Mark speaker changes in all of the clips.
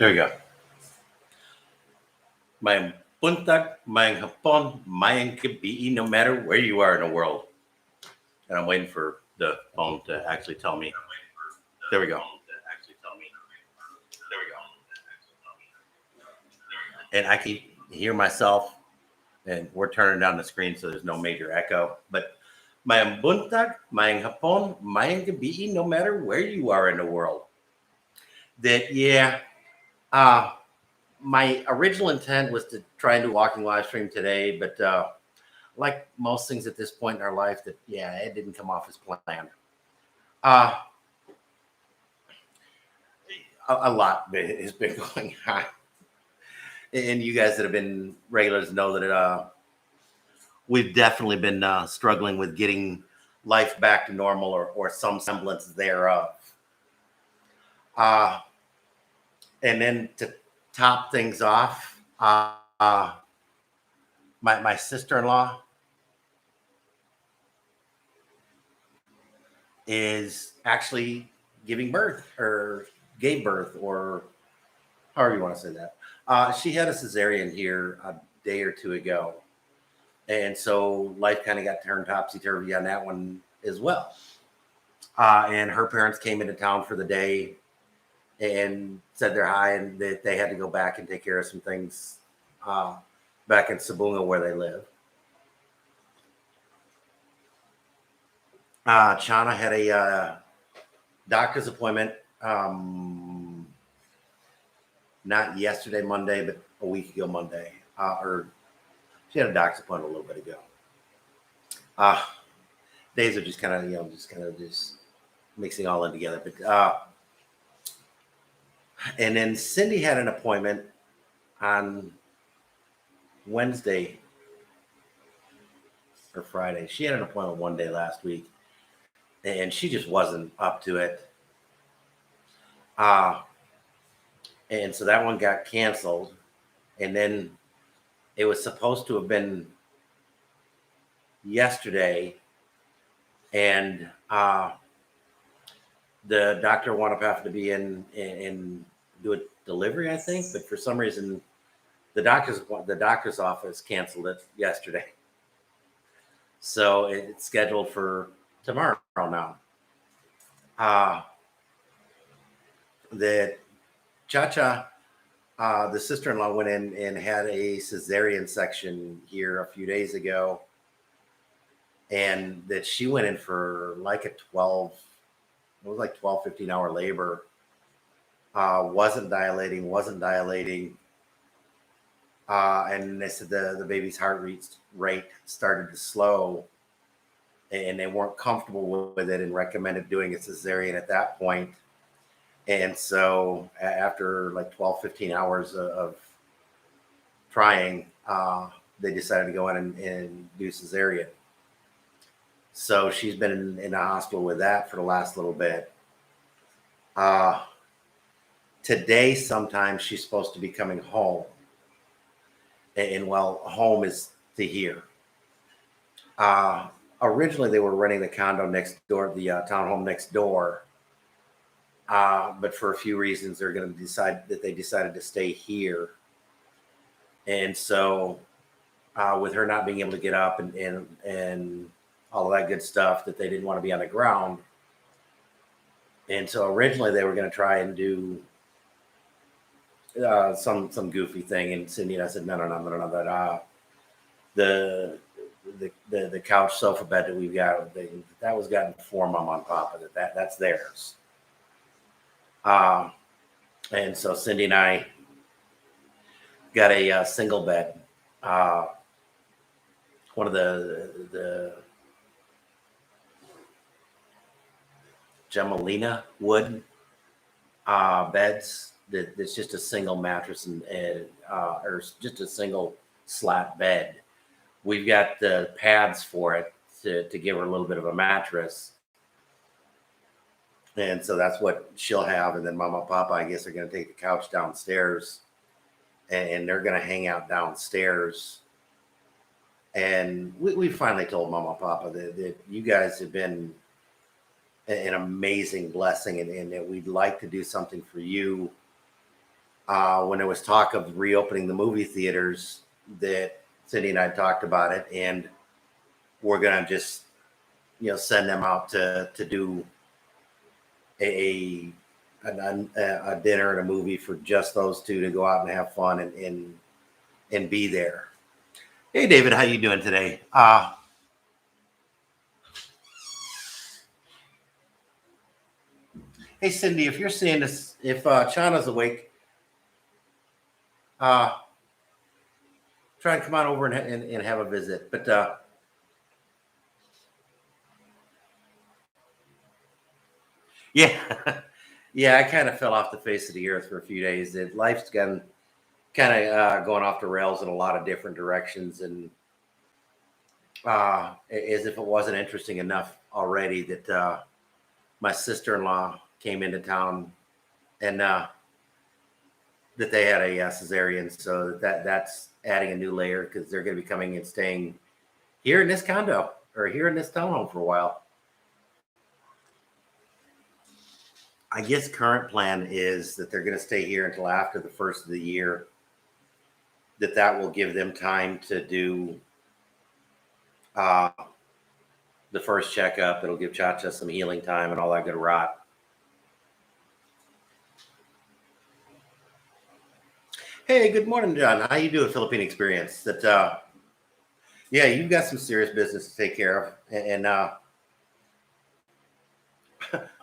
Speaker 1: There we go. Mayang buntag, mayang hapon, mayang gabi, no matter where you are in the world. And I'm waiting for the phone to actually tell me. There we go. And I can hear myself, and we're turning down the screen so there's no major echo. But mayang buntag, mayang hapon, mayang gabi, no matter where you are in the world. My original intent was to try and do a walking live stream today, but like most things at this point in our life, it didn't come off as planned. A lot has been going on, and you guys that have been regulars know that we've definitely been struggling with getting life back to normal or some semblance thereof. And then to top things off, my sister-in-law is actually giving birth or gave birth, or however you want to say that. She had a cesarean here a day or two ago. And so life kind of got turned topsy-turvy on that one as well. And her parents came into town for the day and said they're hi, and that they had to go back and take care of some things back in Sabunga where they live. Chana had a doctor's appointment, not yesterday, Monday, but a week ago, Monday. Or she had a doctor's appointment a little bit ago. Days are just kind of, just mixing all in together. But and then Cindy had an appointment on Wednesday or Friday. She had an appointment one day last week, and she just wasn't up to it. And so that one got canceled. And then it was supposed to have been yesterday. And the doctor wound up having to be in and do a delivery, I think. But for some reason, the doctor's office canceled it yesterday. So it's scheduled for tomorrow now. That Cha-Cha, the sister-in-law, went in and had a cesarean section here a few days ago. And that she went in for like it was like 12, 15 hour labor. Wasn't dilating. And they said the baby's heart rate started to slow, and they weren't comfortable with it and recommended doing a cesarean at that point. And so after like 12, 15 hours of trying, they decided to go in and do cesarean. So she's been in the hospital with that for the last little bit. Today, sometime she's supposed to be coming home. And well, home is to here. Originally, they were renting the condo next door, the townhome next door. But for a few reasons, they're going to decided to stay here. And so with her not being able to get up and all of that good stuff, that they didn't want to be on the ground. And so originally they were going to try and do some goofy thing. And Cindy and I said, no. The couch sofa bed that we've got, that was gotten for Mama and Papa, that's theirs. And so Cindy and I got a single bed. One of the Gemelina wood beds that's just a single mattress and or just a single slat bed. We've got the pads for it to give her a little bit of a mattress. And so that's what she'll have. And then Mama and Papa, I guess, are going to take the couch downstairs, and they're going to hang out downstairs. And we finally told Mama and Papa that you guys have been an amazing blessing, and that we'd like to do something for you when there was talk of reopening the movie theaters, that Cindy and I talked about it, and we're gonna just send them out to do a a dinner and a movie for just those two to go out and have fun and be there. Hey David, how you doing today? Hey Cindy, if you're seeing this, if Chana's awake, try and come on over and have a visit. But yeah, yeah, I kind of fell off the face of the earth for a few days. Life's gotten kind of going off the rails in a lot of different directions, and as if it wasn't interesting enough already that my sister-in-law came into town and that they had a cesarean, so that's adding a new layer because they're going to be coming and staying here in this condo or here in this townhome for a while. I guess current plan is that they're going to stay here until after the first of the year. That will give them time to do the first checkup. It'll give Cha-Cha some healing time and all that good rot. Hey, good morning, John. How you doing, Philippine Experience? Yeah, you've got some serious business to take care of, and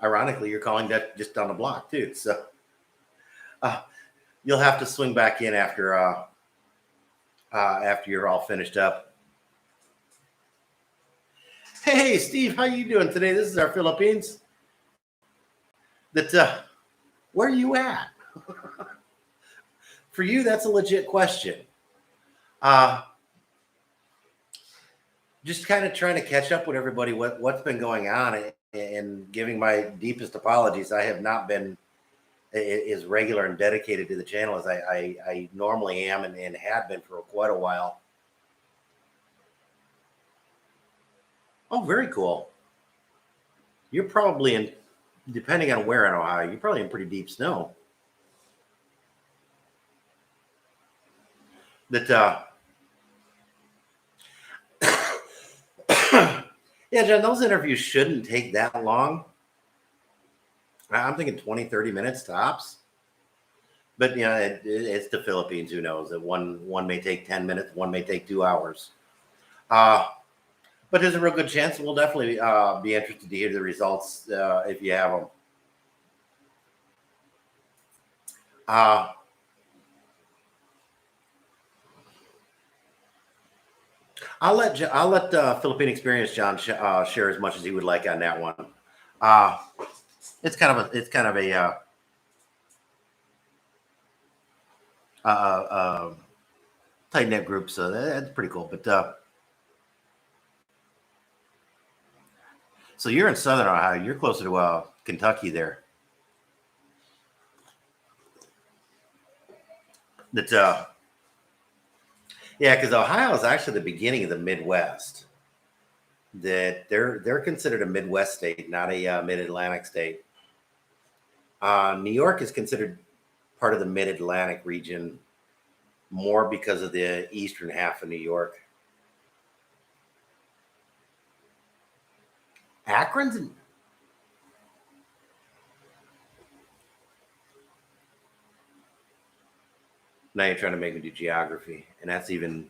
Speaker 1: ironically, you're calling that just down the block too. So you'll have to swing back in after you're all finished up. Hey, Steve, how you doing today? This is our Philippines. Where are you at? For you, that's a legit question. Just kind of trying to catch up with everybody what's been going on and giving my deepest apologies. I have not been as regular and dedicated to the channel as I normally am and had been for quite a while. Oh, very cool. You're probably in, depending on where in Ohio, you're probably in pretty deep snow. Yeah, John, those interviews shouldn't take that long. I'm thinking 20, 30 minutes tops. But it's the Philippines. Who knows? That one may take 10 minutes, one may take 2 hours. But there's a real good chance we'll definitely be interested to hear the results if you have them. I'll let Philippine Experience John share as much as he would like on that one. It's kind of a tight knit group, so that's pretty cool. But so you're in Southern Ohio. You're closer to Kentucky there. Yeah, because Ohio is actually the beginning of the Midwest. That they're considered a Midwest state, not a Mid-Atlantic state. New York is considered part of the Mid-Atlantic region more because of the eastern half of New York. Akron's now you're trying to make me do geography, and that's even.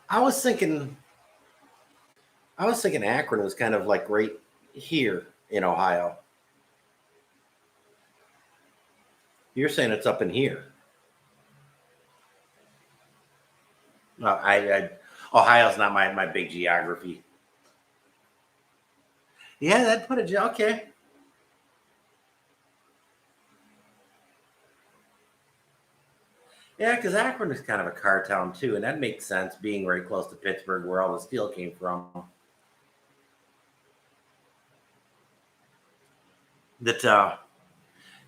Speaker 1: I was thinking Akron was kind of like right here in Ohio. You're saying it's up in here. Ohio's not my big geography. Yeah, that put it okay. Yeah, because Akron is kind of a car town too, and that makes sense being very close to Pittsburgh, where all the steel came from.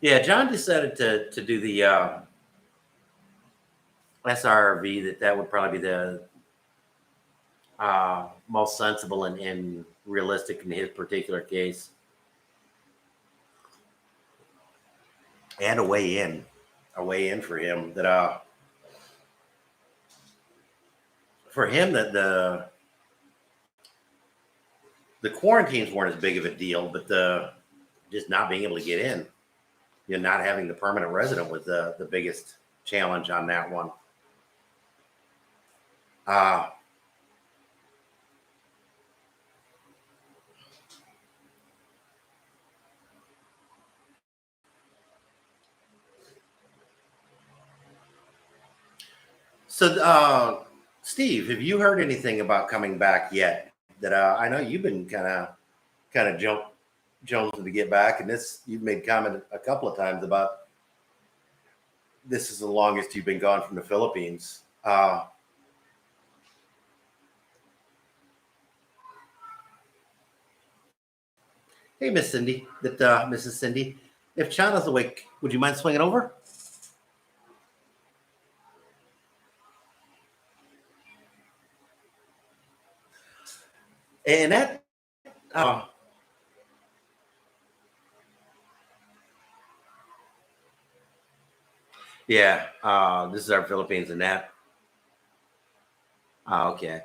Speaker 1: Yeah, John decided to do the SRV. That would probably be the most sensible and realistic in his particular case. and a way in for him that for him that the quarantines weren't as big of a deal, but the just not being able to get in, you know, not having the permanent resident was the biggest challenge on that one. Uh, so, Steve, have you heard anything about coming back yet? That I know you've been kind of jonesing to get back, and this you've made comment a couple of times about this is the longest you've been gone from the Philippines. Hey, Miss Cindy, that Mrs. Cindy, if Chana's awake, would you mind swinging over? And that, uh, yeah, this is our Philippines, and that. Okay.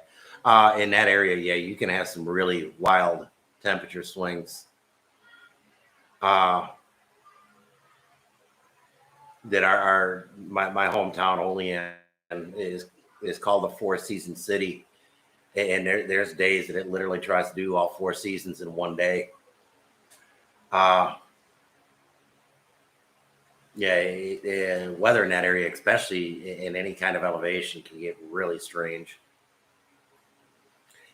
Speaker 1: In that area, yeah, you can have some really wild temperature swings. Uh, that are my hometown Olean is called the Four Season City, and there's days that it literally tries to do all four seasons in one day. Uh, yeah, weather in that area, especially in any kind of elevation, can get really strange.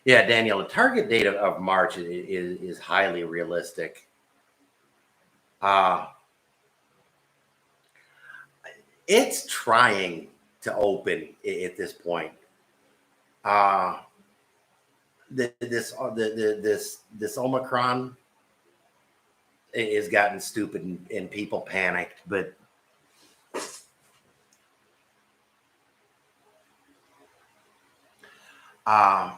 Speaker 1: Yeah, Daniel, the target date of March is highly realistic. Uh, it's trying to open at this point. Uh, this Omicron has gotten stupid and people panicked, but uh,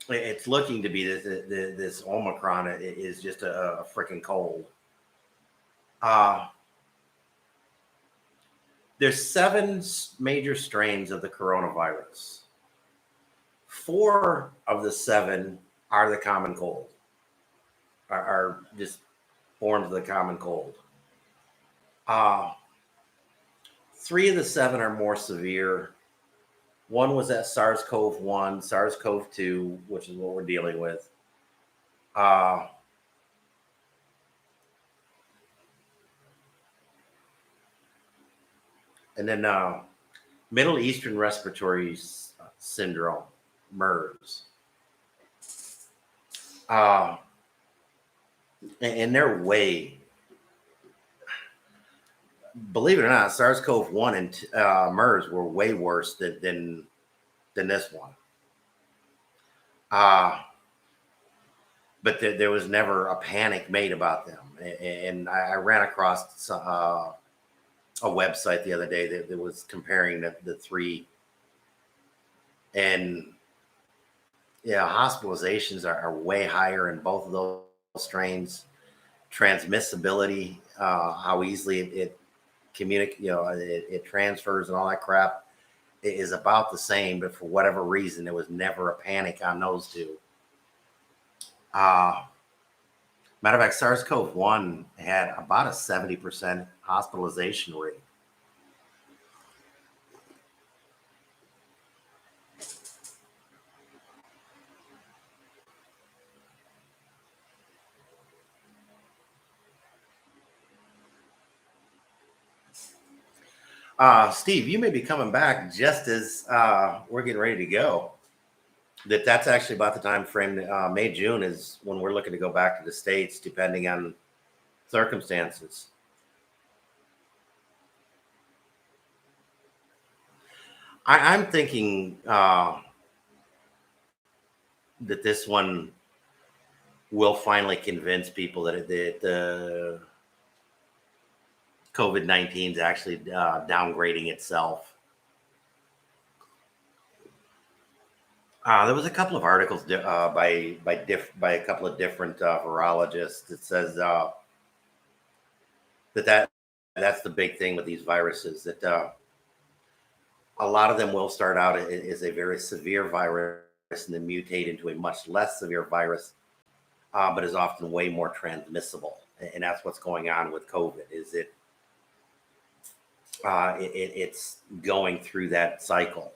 Speaker 1: it's looking to be this Omicron is just a freaking cold. Uh, there's 7 major strains of the coronavirus. 4 of the 7 are the common cold, are just forms of the common cold. 3 of the 7 are more severe. One was that SARS-CoV-1, SARS-CoV-2, which is what we're dealing with. Uh, and then Middle Eastern Respiratory Syndrome, MERS. Uh, and they're way, believe it or not, SARS-CoV-1 and MERS were way worse than this one. But there was never a panic made about them. And I ran across a website the other day that was comparing the 3. And yeah, hospitalizations are way higher in both of those strains. Transmissibility, how easily it it transfers and all that crap is about the same, but for whatever reason, there was never a panic on those 2. Matter of fact, SARS-CoV-1 had about a 70% hospitalization rate. Steve, you may be coming back just as we're getting ready to go. That's actually about the time frame. May, June is when we're looking to go back to the States, depending on circumstances. I'm thinking that this one will finally convince people that the COVID-19 is actually downgrading itself. There was a couple of articles by a couple of different virologists that says That's the big thing with these viruses, that a lot of them will start out as a very severe virus and then mutate into a much less severe virus, but is often way more transmissible. And that's what's going on with COVID. Is it's going through that cycle,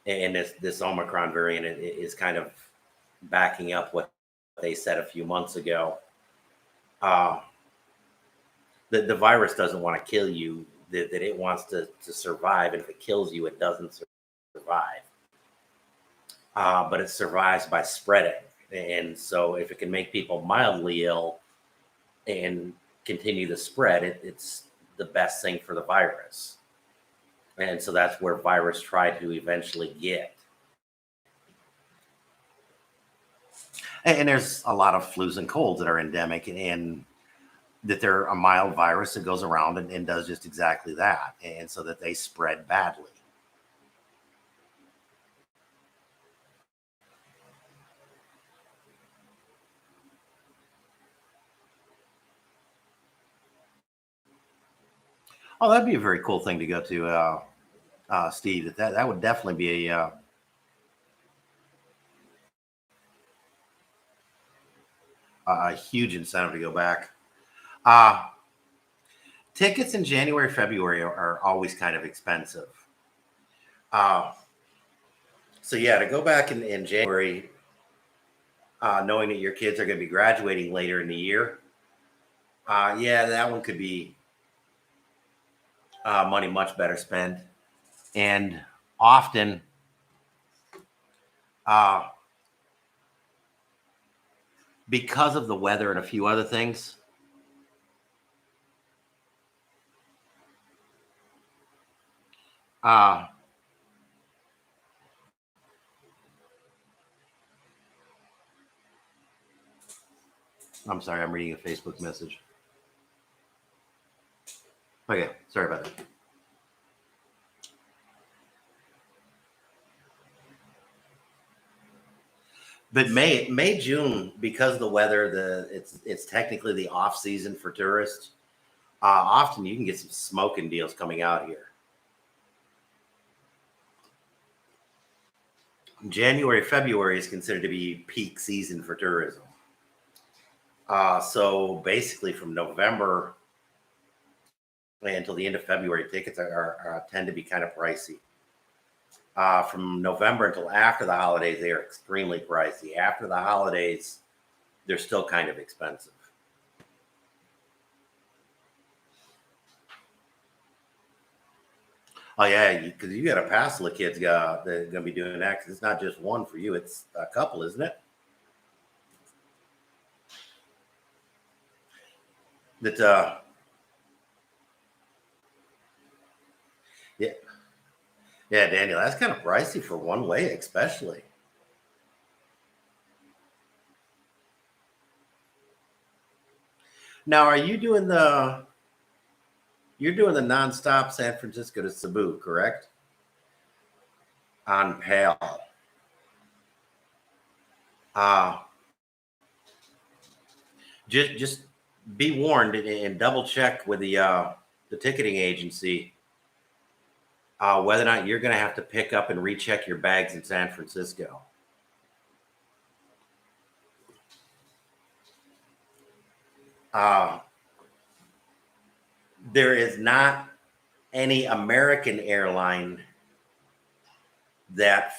Speaker 1: and this Omicron variant is kind of backing up what they said a few months ago. Uh, the virus doesn't want to kill you; that it wants to survive, and if it kills you, it doesn't survive. But it survives by spreading. And so, if it can make people mildly ill and continue the spread, it's the best thing for the virus. And so that's where virus tried to eventually get. And there's a lot of flus and colds that are endemic, and that they're a mild virus that goes around and does just exactly that. And so that they spread badly. Oh, that'd be a very cool thing to go to, Steve. That would definitely be a huge incentive to go back. Uh, Tickets in January, February are always kind of expensive. Uh, so yeah, to go back in January, knowing that your kids are going to be graduating later in the year, yeah, that one could be money much better spent. And often, uh, because of the weather and a few other things, uh, I'm sorry, I'm reading a Facebook message. Okay, sorry about that. But June, because of the weather, it's technically the off season for tourists. Often you can get some smoking deals coming out here. January, February is considered to be peak season for tourism. So basically, from November until the end of February, tickets are tend to be kind of pricey. From November until after the holidays, they are extremely pricey. After the holidays, they're still kind of expensive. Oh yeah, because you got a passel of kids that are going to be doing that. 'Cause it's not just one for you; it's a couple, isn't it? That yeah, yeah, Daniel, that's kind of pricey for one way, especially. Now, are you doing the you're doing the nonstop San Francisco to Cebu, correct? On PAL. Uh just be warned and double check with the ticketing agency whether or not you're going to have to pick up and recheck your bags in San Francisco. Uh, there is not any American airline that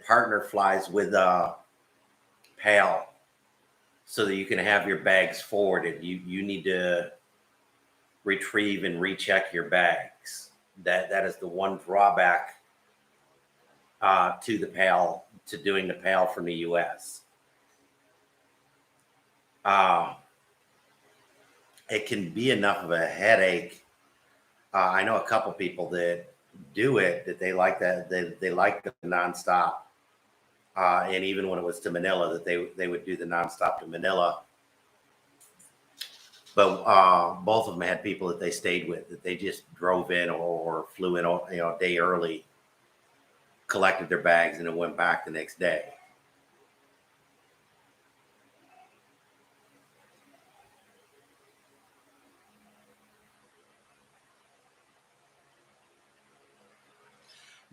Speaker 1: partner flies with PAL so that you can have your bags forwarded. You need to retrieve and recheck your bags. That is the one drawback to the PAL to doing the PAL from the U.S. Uh, it can be enough of a headache. I know a couple people that do it that they like that they like the nonstop. And even when it was to Manila, that they would do the nonstop to Manila. But both of them had people that they stayed with that they just drove in or flew in, a day early, collected their bags, and then went back the next day.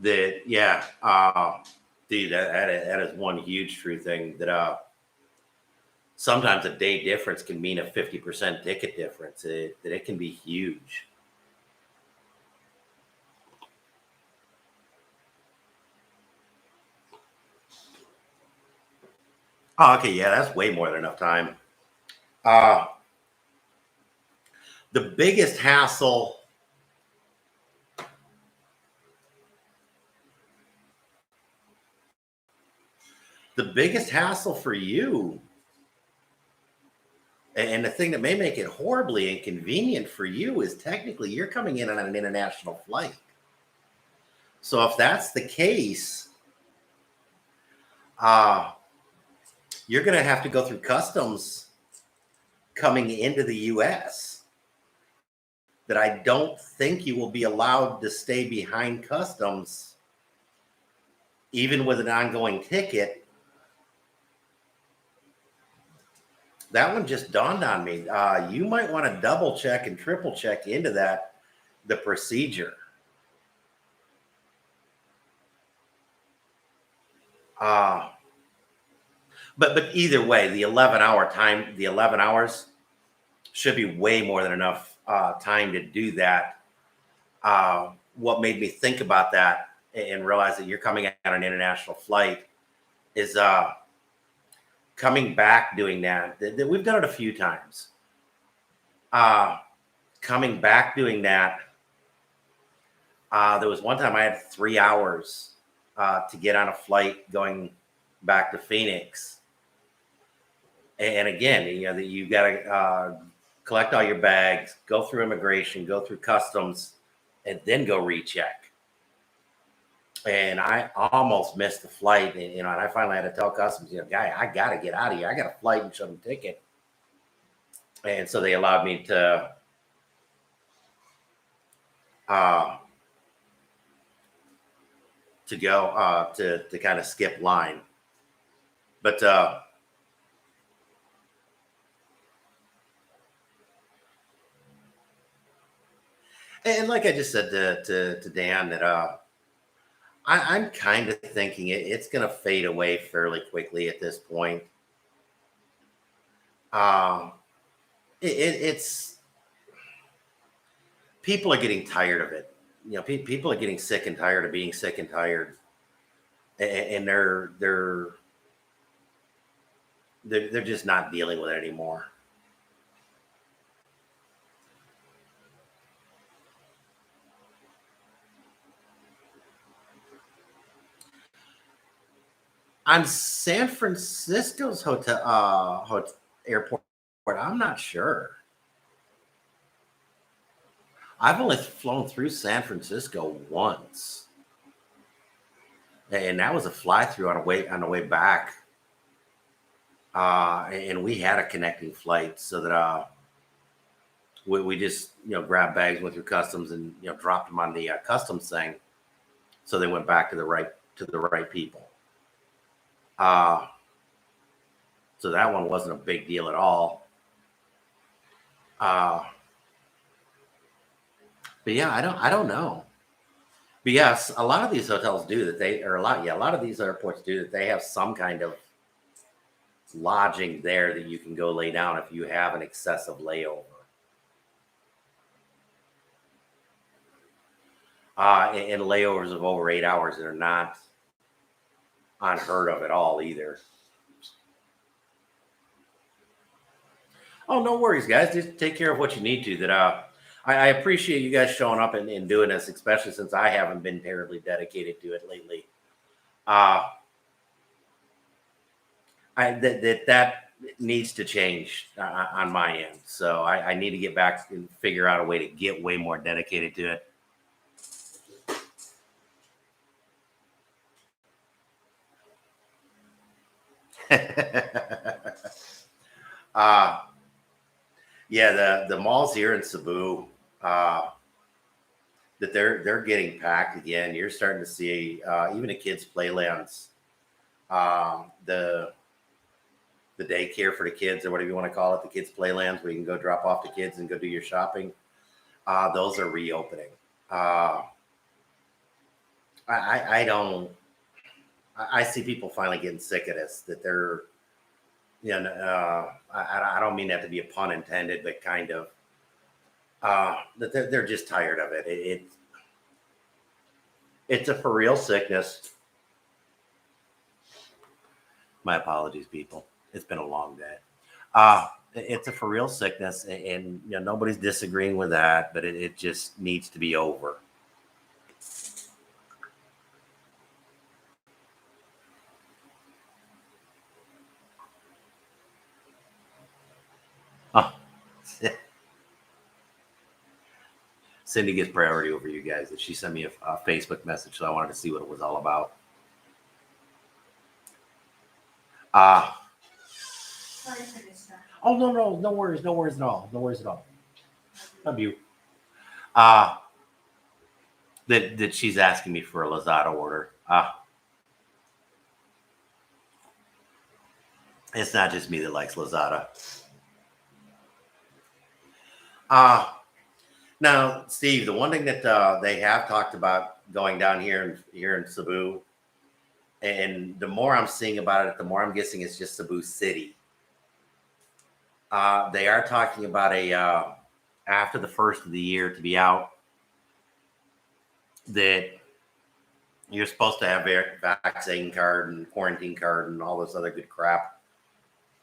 Speaker 1: That yeah, dude, that is one huge true thing that sometimes a day difference can mean a 50% ticket difference. That it can be huge. Oh, okay, yeah, that's way more than enough time. Uh, the biggest hassle, the biggest hassle for you, and the thing that may make it horribly inconvenient for you is technically you're coming in on an international flight. So if that's the case, uh, you're going to have to go through customs coming into the US that I don't think you will be allowed to stay behind customs, even with an ongoing ticket. That one just dawned on me. You might want to double check and triple check into that, the procedure. Uh, but either way, the 11-hour time, the 11 hours should be way more than enough time to do that. What made me think about that and realize that you're coming on an international flight is coming back doing that. We've done it a few times. Uh, Coming back doing that. There was one time I had 3 hours to get on a flight going back to Phoenix. And again, you know that you've got to collect all your bags, go through immigration, go through customs, and then go recheck. And I almost missed the flight, and and I finally had to tell customs, guy, I got to get out of here. I got a flight and show them a ticket, and so they allowed me uh, to go to kind of skip line. But and like I just said to Dan, that I'm kind of thinking it's going to fade away fairly quickly at this point. Um, it's people are getting tired of it. People are getting sick and tired of being sick and tired, and they're just not dealing with it anymore. On San Francisco's airport, I'm not sure. I've only flown through San Francisco once, and that was a fly through on the way back. And we had a connecting flight, so that we just grabbed bags, went through customs, and dropped them on the customs thing, so they went back to the right people. Uh, so that one wasn't a big deal at all. Uh, but yeah, I don't know. But yes, a lot of these hotels do that. A lot of these airports do that. They have some kind of lodging there that you can go lay down if you have an excessive layover. And layovers of over 8 hours that are not unheard of at all either. Oh, no worries, guys. Just take care of what you need to. That I appreciate you guys showing up and doing this, especially since I haven't been terribly dedicated to it lately. Uh, that needs to change on my end. So I need to get back and figure out a way to get way more dedicated to it. uh, yeah, the malls here in Cebu, uh, that they're getting packed again. You're starting to see even the kids' playlands, the daycare for the kids, or whatever you want to call it, the kids' playlands where you can go drop off the kids and go do your shopping. Those are reopening. Uh, I don't. I see people finally getting sick of this. That they're, I don't mean that to be a pun intended, but kind of that they're just tired of it. It's a for real sickness. My apologies, people. It's been a long day. It's a for real sickness, and nobody's disagreeing with that, but it just needs to be over. Oh, Cindy gets priority over you guys. She sent me a Facebook message, so I wanted to see what it was all about.
Speaker 2: Sorry for this.
Speaker 1: Oh no worries at all. No worries at all. Love you. That she's asking me for a Lazada order. It's not just me that likes Lazada. Now, Steve, the one thing that they have talked about going down here in Cebu, and the more I'm seeing about it, the more I'm guessing it's just Cebu City. They are talking about a after the first of the year to be out, that you're supposed to have a vaccine card and quarantine card and all this other good crap.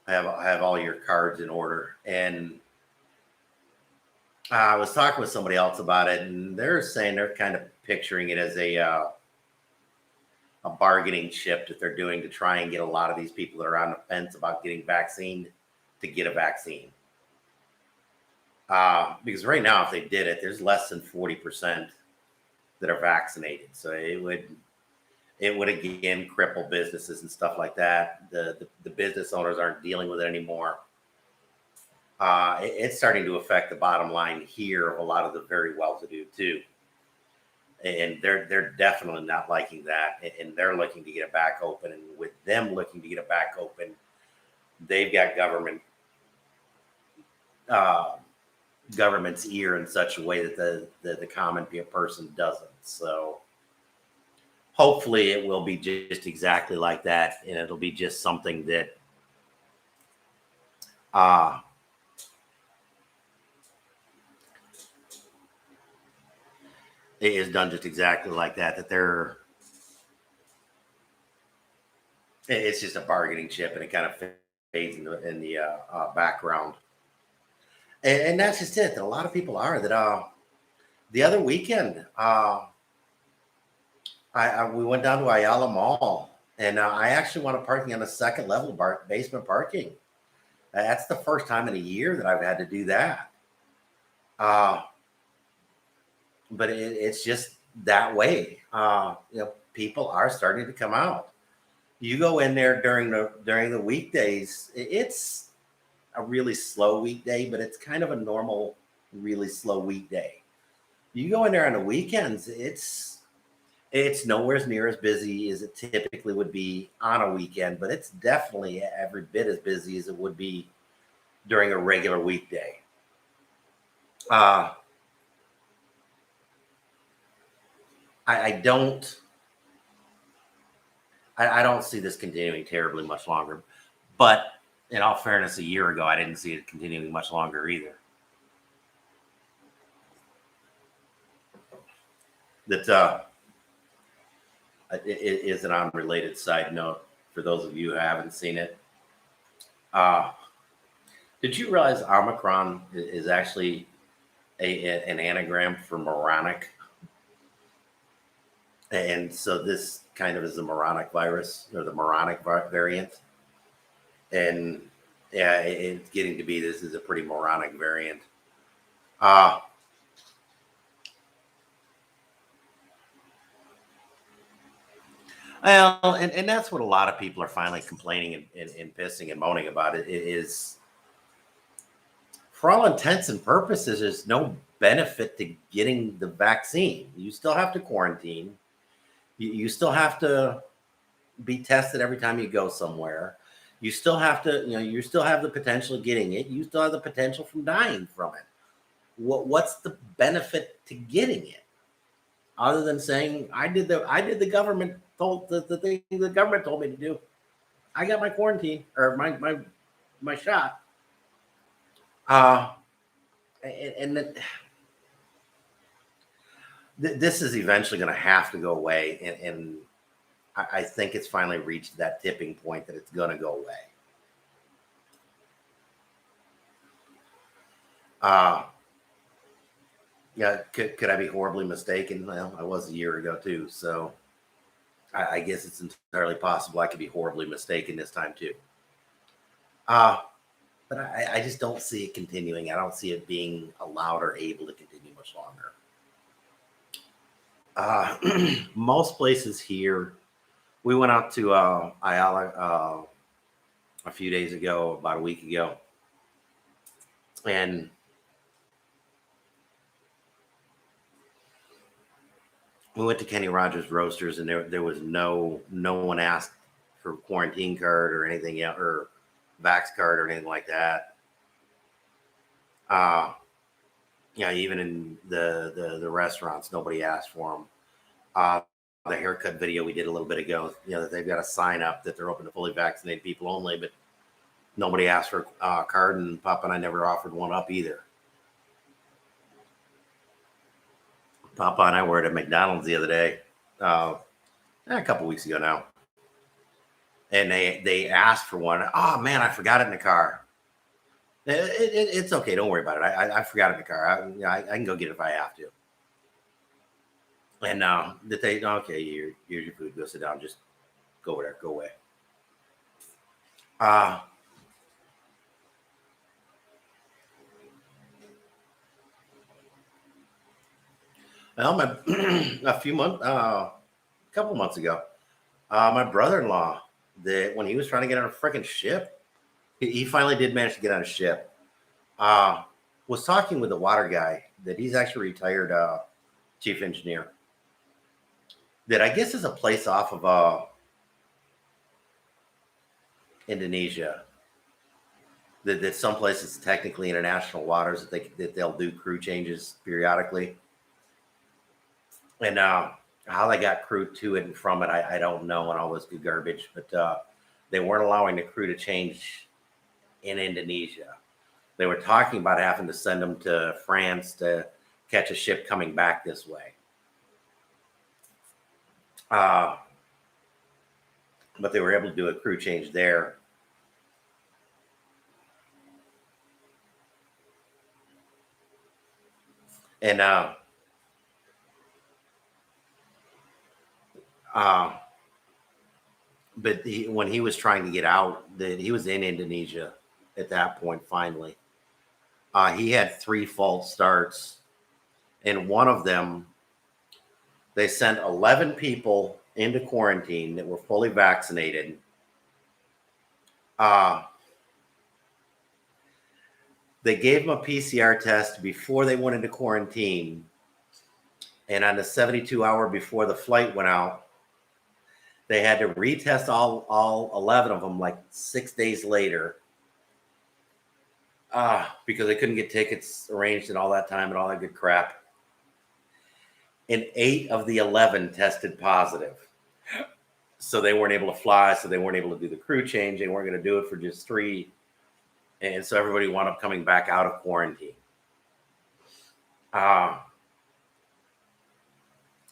Speaker 1: Have all your cards in order. And I was talking with somebody else about it, and they're saying they're kind of picturing it as a bargaining chip that they're doing to try and get a lot of these people that are on the fence about getting vaccinated to get a vaccine. Because right now, if they did it, there's less than 40% that are vaccinated. So it would again cripple businesses and stuff like that. The business owners aren't dealing with it anymore. It's starting to affect the bottom line here of a lot of the very well-to-do too, and they're definitely not liking that, and they're looking to get it back open. And with them looking to get it back open, they've got government's ear in such a way that the common person doesn't. So hopefully it will be just exactly like that, and it'll be just something that it is done just exactly like that. That it's just a bargaining chip, and it kind of fades in the background. And that's just it. That a lot of people are that. The other weekend, we went down to Ayala Mall, and I actually wanted parking on the second level basement parking. That's the first time in a year that I've had to do that. But it's just that way. People are starting to come out. You go in there during the weekdays, it's a really slow weekday, but it's kind of a normal, really slow weekday. You go in there on the weekends, it's nowhere near as busy as it typically would be on a weekend, but it's definitely every bit as busy as it would be during a regular weekday. I don't see this continuing terribly much longer. But in all fairness, a year ago, I didn't see it continuing much longer either. That it is an unrelated side note for those of you who haven't seen it. Did you realize Omicron is actually an anagram for moronic? And so this kind of is the moronic virus, or the moronic variant. And yeah, it's getting to be, this is a pretty moronic variant. Well, and that's what a lot of people are finally complaining and pissing and moaning about. It is, for all intents and purposes, there's no benefit to getting the vaccine. You still have to quarantine. You still have to be tested every time you go somewhere. You still have to, you still have the potential of getting it. You still have the potential from dying from it. What's the benefit to getting it? other than saying I did the government told the thing the government told me to do. I got my quarantine or my shot. Uh, this is eventually going to have to go away, and I think it's finally reached that tipping point that it's going to go away. Yeah, could I be horribly mistaken? Well, I was a year ago too, so I guess it's entirely possible I could be horribly mistaken this time too. Uh, but I just don't see it continuing. I don't see it being allowed or able to continue much longer. Most places here, we went out to Ayala a few days ago, about a week ago, and we went to Kenny Rogers Roasters, and there was no one asked for quarantine card or anything else, or vax card or anything like that. Yeah, even in the restaurants, nobody asked for them. The haircut video we did a little bit ago, that they've got a sign up that they're open to fully vaccinated people only, but nobody asked for a card, and Papa and I never offered one up either. Papa and I were at a McDonald's the other day, a couple weeks ago now, and they asked for one. Oh man, I forgot it in the car. It's okay, don't worry about it. I forgot it in the car. I can go get it if I have to. And that they okay, here's your food. Go sit down. Just go over there. Go away. Well, a couple months ago, my brother-in-law, that when he was trying to get on a freaking ship, he finally did manage to get on a ship. Was talking with the water guy that he's actually retired chief engineer. That I guess is a place off of Indonesia. That some places technically international waters that they'll do crew changes periodically. And how they got crew to it and from it, I don't know, and all this good garbage. But they weren't allowing the crew to change in Indonesia. They were talking about having to send them to France to catch a ship coming back this way. But they were able to do a crew change there. And but when he was trying to get out, he was in Indonesia at that point. Finally, he had 3 false starts, and one of them, they sent 11 people into quarantine that were fully vaccinated. They gave them a PCR test before they went into quarantine, and on the 72 hour before the flight went out, they had to retest all 11 of them like 6 days later, because they couldn't get tickets arranged and all that time and all that good crap. And 8 of the 11 tested positive. So they weren't able to fly, so they weren't able to do the crew change. They weren't going to do it for just 3. And so everybody wound up coming back out of quarantine.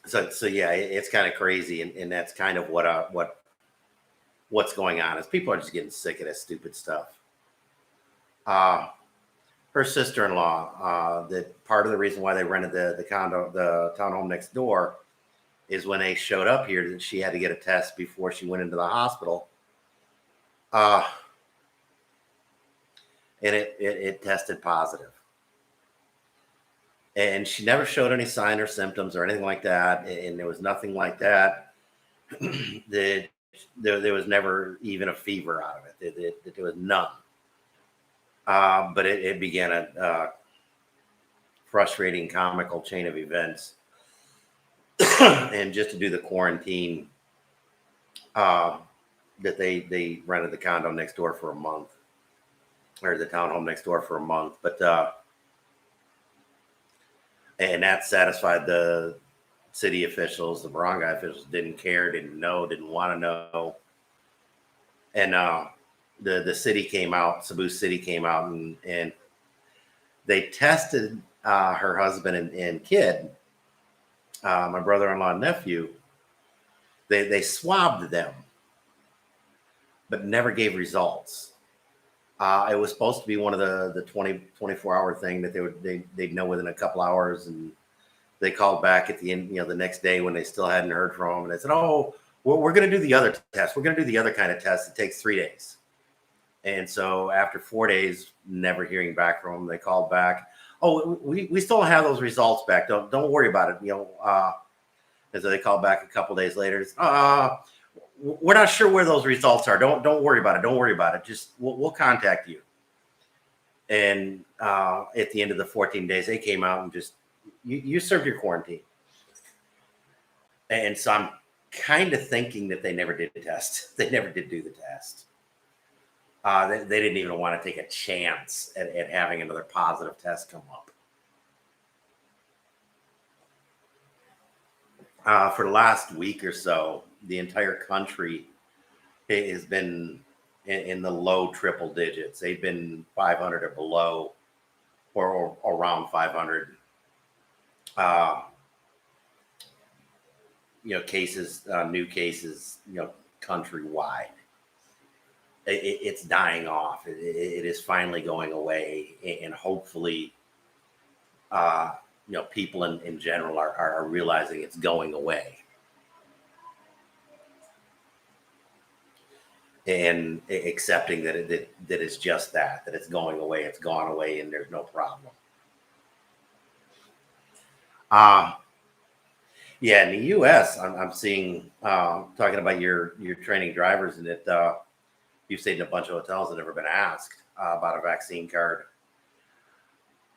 Speaker 1: So yeah, it's kind of crazy, and that's kind of what's going on is people are just getting sick of this stupid stuff. Her sister-in-law, that part of the reason why they rented the townhome next door, is when they showed up here that she had to get a test before she went into the hospital. And it tested positive. And she never showed any sign or symptoms or anything like that. And there was nothing like that. There was never even a fever out of it. There was none. But it began a frustrating, comical chain of events. And just to do the quarantine, that they rented the condo next door for a month, or the townhome next door for a month. But and that satisfied the city officials, the barangay officials didn't care, didn't know, didn't want to know. And the city came out, Cebu City came out, and they tested her husband and kid, my brother-in-law and nephew. They swabbed them, but never gave results. It was supposed to be one of the 24-hour thing that they'd know within a couple hours, and they called back at the end, the next day when they still hadn't heard from them, and they said, "Oh, we're going to do the other test. We're going to do the other kind of test. It takes 3 days." And so after 4 days, never hearing back from them, they called back. "Oh, we still don't have those results back. Don't worry about it." And so they called back a couple days later. We're not sure where those results are. Don't worry about it. Don't worry about it. Just we'll contact you. And at the end of the 14 days, they came out and just you served your quarantine. And so I'm kind of thinking that they never did the test. They never did do the test. They didn't even want to take a chance at having another positive test come up. For the last week or so, the entire country has been in the low triple digits. They've been 500 or below, or around 500. Cases, new cases, countrywide. It's dying off. It is finally going away, and hopefully, people in general are realizing it's going away, and accepting that it's just that it's going away. It's gone away, and there's no problem. Yeah, in the U.S., I'm seeing, talking about your training drivers, and that you've stayed in a bunch of hotels and never been asked about a vaccine card.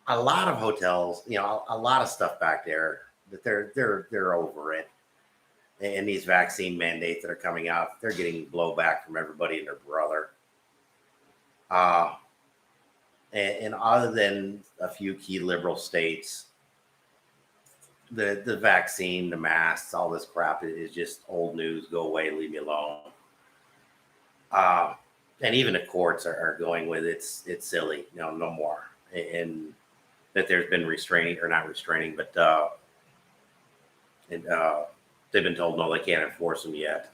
Speaker 1: A lot of hotels, a lot of stuff back there that they're over it. And these vaccine mandates that are coming out, they're getting blowback from everybody and their brother. And other than a few key liberal states, the vaccine, the masks, all this crap is just old news. Go away, leave me alone. And even the courts are going with it's silly, no more. And that there's been restraining, or not restraining, but they've been told no, they can't enforce them yet.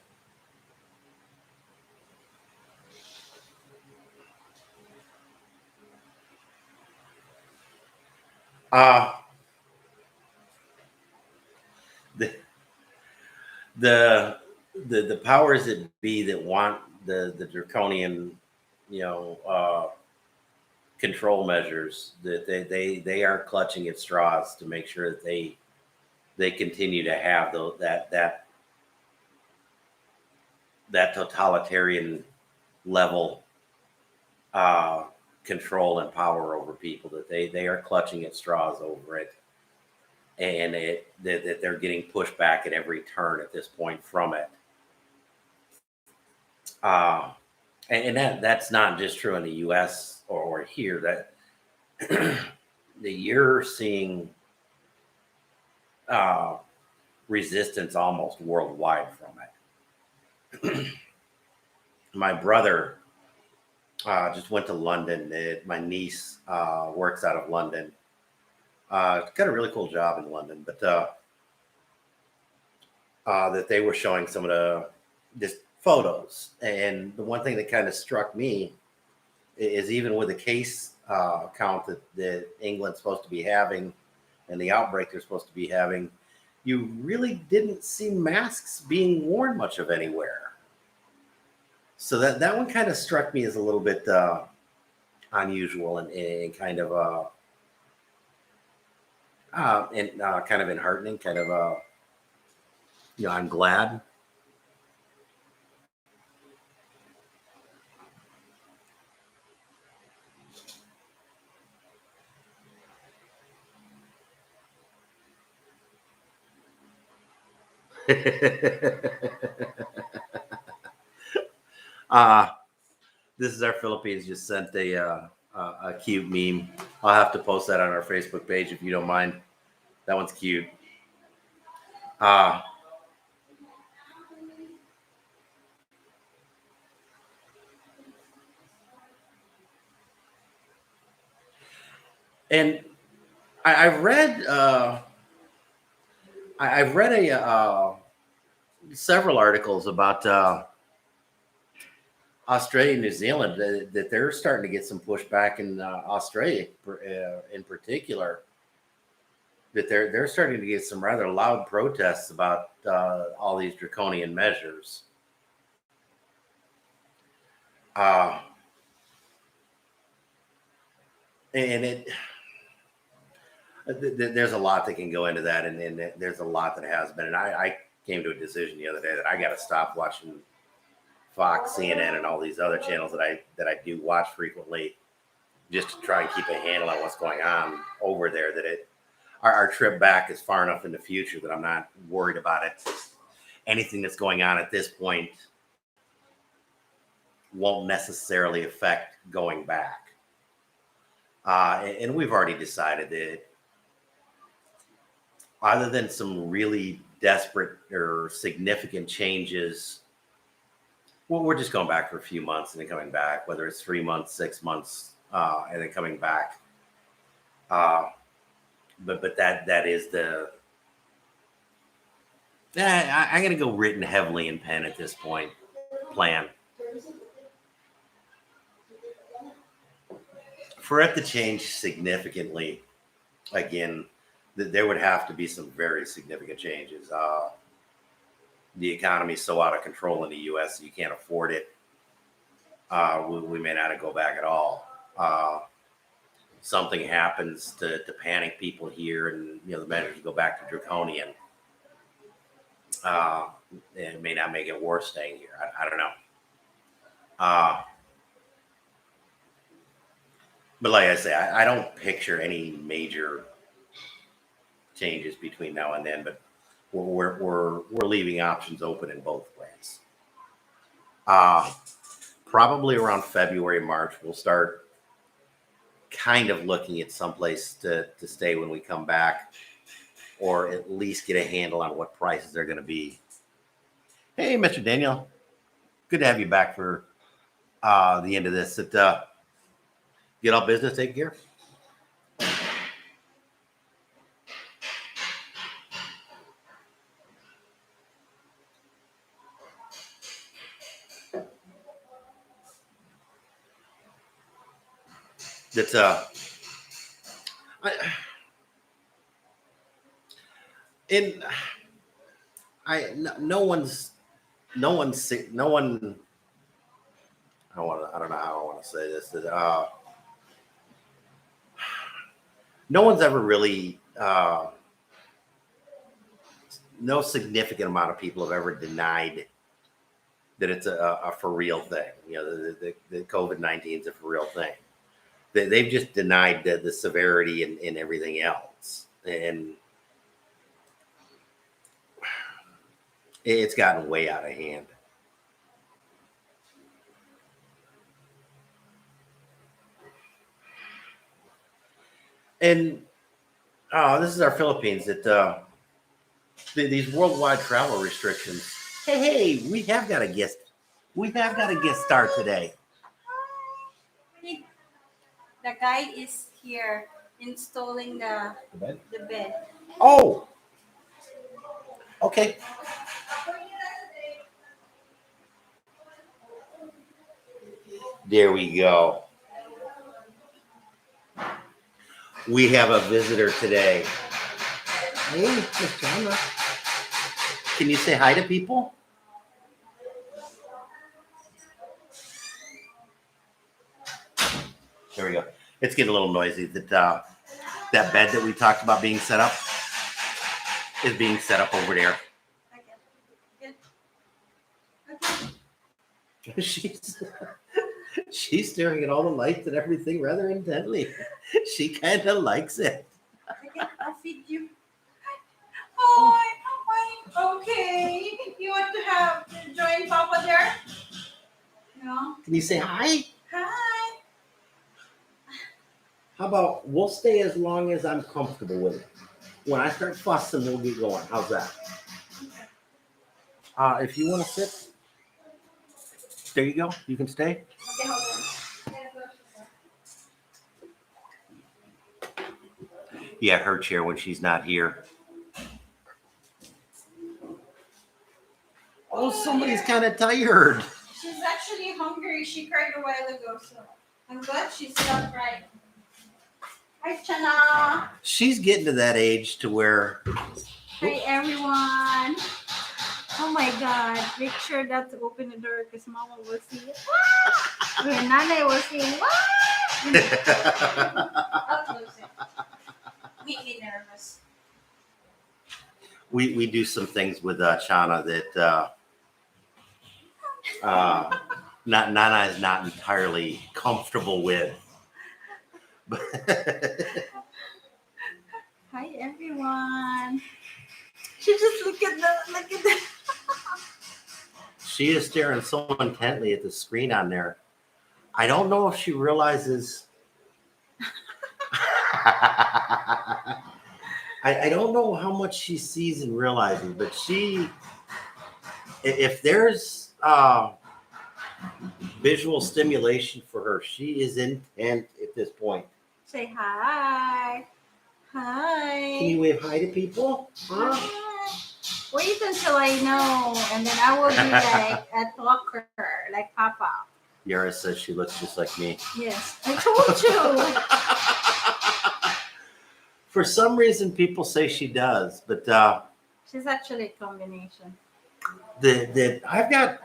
Speaker 1: The powers that be that want the draconian, control measures, that they are clutching at straws to make sure that they continue to have that totalitarian level control and power over people, that they are clutching at straws over it, and that they're getting pushed back at every turn at this point from it. And that's not just true in the U.S. or here. That you're seeing resistance almost worldwide from it. My brother just went to London. My niece works out of London. Got a really cool job in London, but that they were showing some of the just photos. And the one thing that kind of struck me is, even with the case count that England's supposed to be having and the outbreak they're supposed to be having, you really didn't see masks being worn much of anywhere. So that one kind of struck me as a little bit unusual and kind of kind of enheartening, kind of I'm glad. This is our Philippines just sent a cute meme. I'll have to post that on our Facebook page if you don't mind. That one's cute. Uh, and I've read I've read a several articles about Australia and New Zealand that they're starting to get some pushback in Australia in particular. That they're starting to get some rather loud protests about all these draconian measures. Uh, and there's a lot that can go into that, and there's a lot that has been. And I came to a decision the other day that I got to stop watching Fox, CNN, and all these other channels that I do watch frequently, just to try and keep a handle on what's going on over there. That our trip back is far enough in the future that I'm not worried about it. Anything that's going on at this point won't necessarily affect going back. And we've already decided that other than some really desperate or significant changes, well, we're just going back for a few months and then coming back, whether it's 3 months, 6 months, and then coming back. But that is the. I'm going to go written heavily in pen at this point. Plan. For it to change significantly, again, there would have to be some very significant changes. The economy is so out of control in the U.S. you can't afford it. We may not go back at all. Something happens to panic people here, and the measures go back to draconian. It may not make it worth staying here. I don't know. But like I say, I don't picture any major changes between now and then. But we're leaving options open in both ways. Probably around February, March, we'll start kind of looking at someplace to stay when we come back, or at least get a handle on what prices are going to be. Hey, Mr. Daniel, good to have you back for the end of this. Get all business taken care of? That's no one. I don't know how I want to say this. No one's ever really. No significant amount of people have ever denied that it's a for real thing. The COVID-19 is a for real thing. They've just denied the severity and everything else. And it's gotten way out of hand. And this is our Philippines. That these worldwide travel restrictions. Hey, we have got a guest. We have got a guest star today.
Speaker 2: The guy is here installing the bed.
Speaker 1: Oh, okay. There we go. We have a visitor today. Hey, Miss Jana. Can you say hi to people? There we go. It's getting a little noisy. That bed that we talked about being set up is being set up over there. Okay. She's staring at all the lights and everything rather intently. She kind of likes it.
Speaker 2: Okay, I'll feed you. Oh, okay. You want to join Papa there? No.
Speaker 1: Can you say hi?
Speaker 2: Hi.
Speaker 1: How about we'll stay as long as I'm comfortable with it. When I start fussing, we'll get going. How's that? If you want to sit, there you go. You can stay.
Speaker 2: Okay, hold on.
Speaker 1: Yeah, her chair when she's not here. Oh, somebody's kind of tired.
Speaker 2: She's actually hungry. She cried a while ago, so I'm glad she's not right. Hi, Chana.
Speaker 1: She's getting to that age to where
Speaker 2: Hi, everyone. Oh my God. Make sure not to open the door because Mama will see it. Or Nanay will see it. I'll close it. Make me nervous.
Speaker 1: we do some things with Chana that Nana is not entirely comfortable with.
Speaker 2: Hi, everyone. She just look at the.
Speaker 1: She is staring so intently at the screen on there. I don't know if she realizes. I don't know how much she sees and realizes, but if there's visual stimulation for her, she is intent at this point.
Speaker 2: Say hi. Hi.
Speaker 1: Can you wave hi to people? Huh?
Speaker 2: Hi. Wait until I know, and then I will be like a talker, like Papa.
Speaker 1: Yara says she looks just like me.
Speaker 2: Yes, I told you.
Speaker 1: For some reason, people say she does, but
Speaker 2: She's actually a combination.
Speaker 1: I've got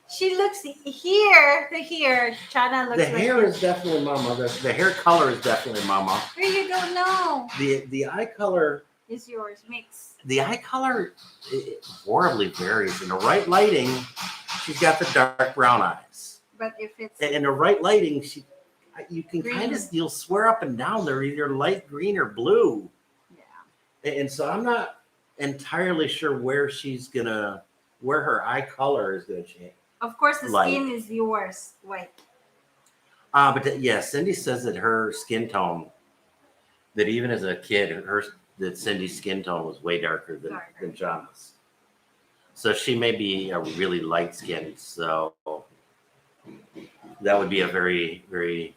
Speaker 2: She looks here to here. Chana looks
Speaker 1: the
Speaker 2: like
Speaker 1: hair
Speaker 2: this.
Speaker 1: is definitely Mama. The hair color is definitely Mama.
Speaker 2: Here you go. No,
Speaker 1: The eye color.
Speaker 2: it's yours. Mix.
Speaker 1: The eye color it horribly varies. In the right lighting, she's got the dark brown eyes.
Speaker 2: But if it's
Speaker 1: In the right lighting, you can
Speaker 2: Green.
Speaker 1: kind of you'll swear up and down they're either light green or blue.
Speaker 2: yeah,
Speaker 1: And so I'm not entirely sure where her eye color is gonna change.
Speaker 2: of course the
Speaker 1: Light.
Speaker 2: skin is yours. White.
Speaker 1: But Cindy says that her skin tone, that even as a kid, that Cindy's skin tone was way darker than John's. So she may be a really light skin. So that would be a very, very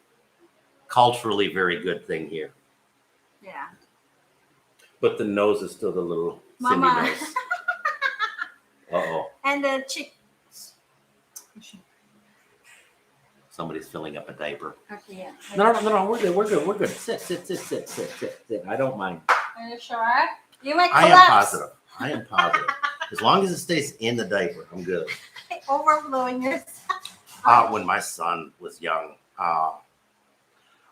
Speaker 1: culturally very good thing here.
Speaker 2: Yeah.
Speaker 1: But the nose is still the little
Speaker 2: Mama.
Speaker 1: Cindy nose. Uh-oh.
Speaker 2: And the chick.
Speaker 1: Somebody's filling up a diaper.
Speaker 2: Okay, yeah.
Speaker 1: No, we're good. Sit. I don't mind.
Speaker 2: Are you sure? You might
Speaker 1: I
Speaker 2: collapse.
Speaker 1: am positive. As long as it stays in the diaper, I'm good.
Speaker 2: Overflowing yourself.
Speaker 1: When my son was young,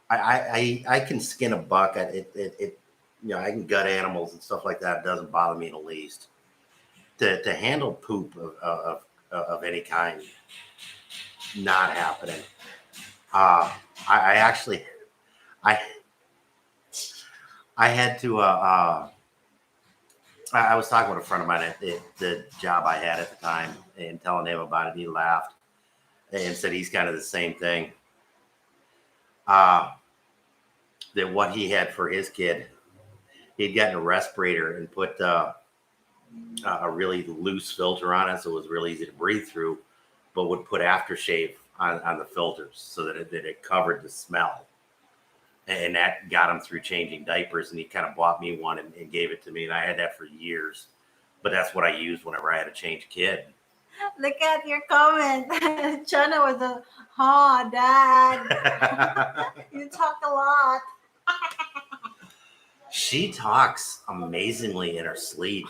Speaker 1: I can skin a buck. I can gut animals and stuff like that. It doesn't bother me in the least. To handle poop of any kind, not happening. I had to. I was talking with a friend of mine at the job I had at the time and telling him about it. He laughed and said he's kind of the same thing. That what he had for his kid, he'd gotten a respirator and put a really loose filter on it, so it was really easy to breathe through, but would put aftershave on the filters so that it covered the smell. And that got him through changing diapers. And he kind of bought me one and gave it to me. And I had that for years. But that's what I used whenever I had to change a kid.
Speaker 2: Look at your comment. Chana was Dad. You talk a lot.
Speaker 1: She talks amazingly in her sleep.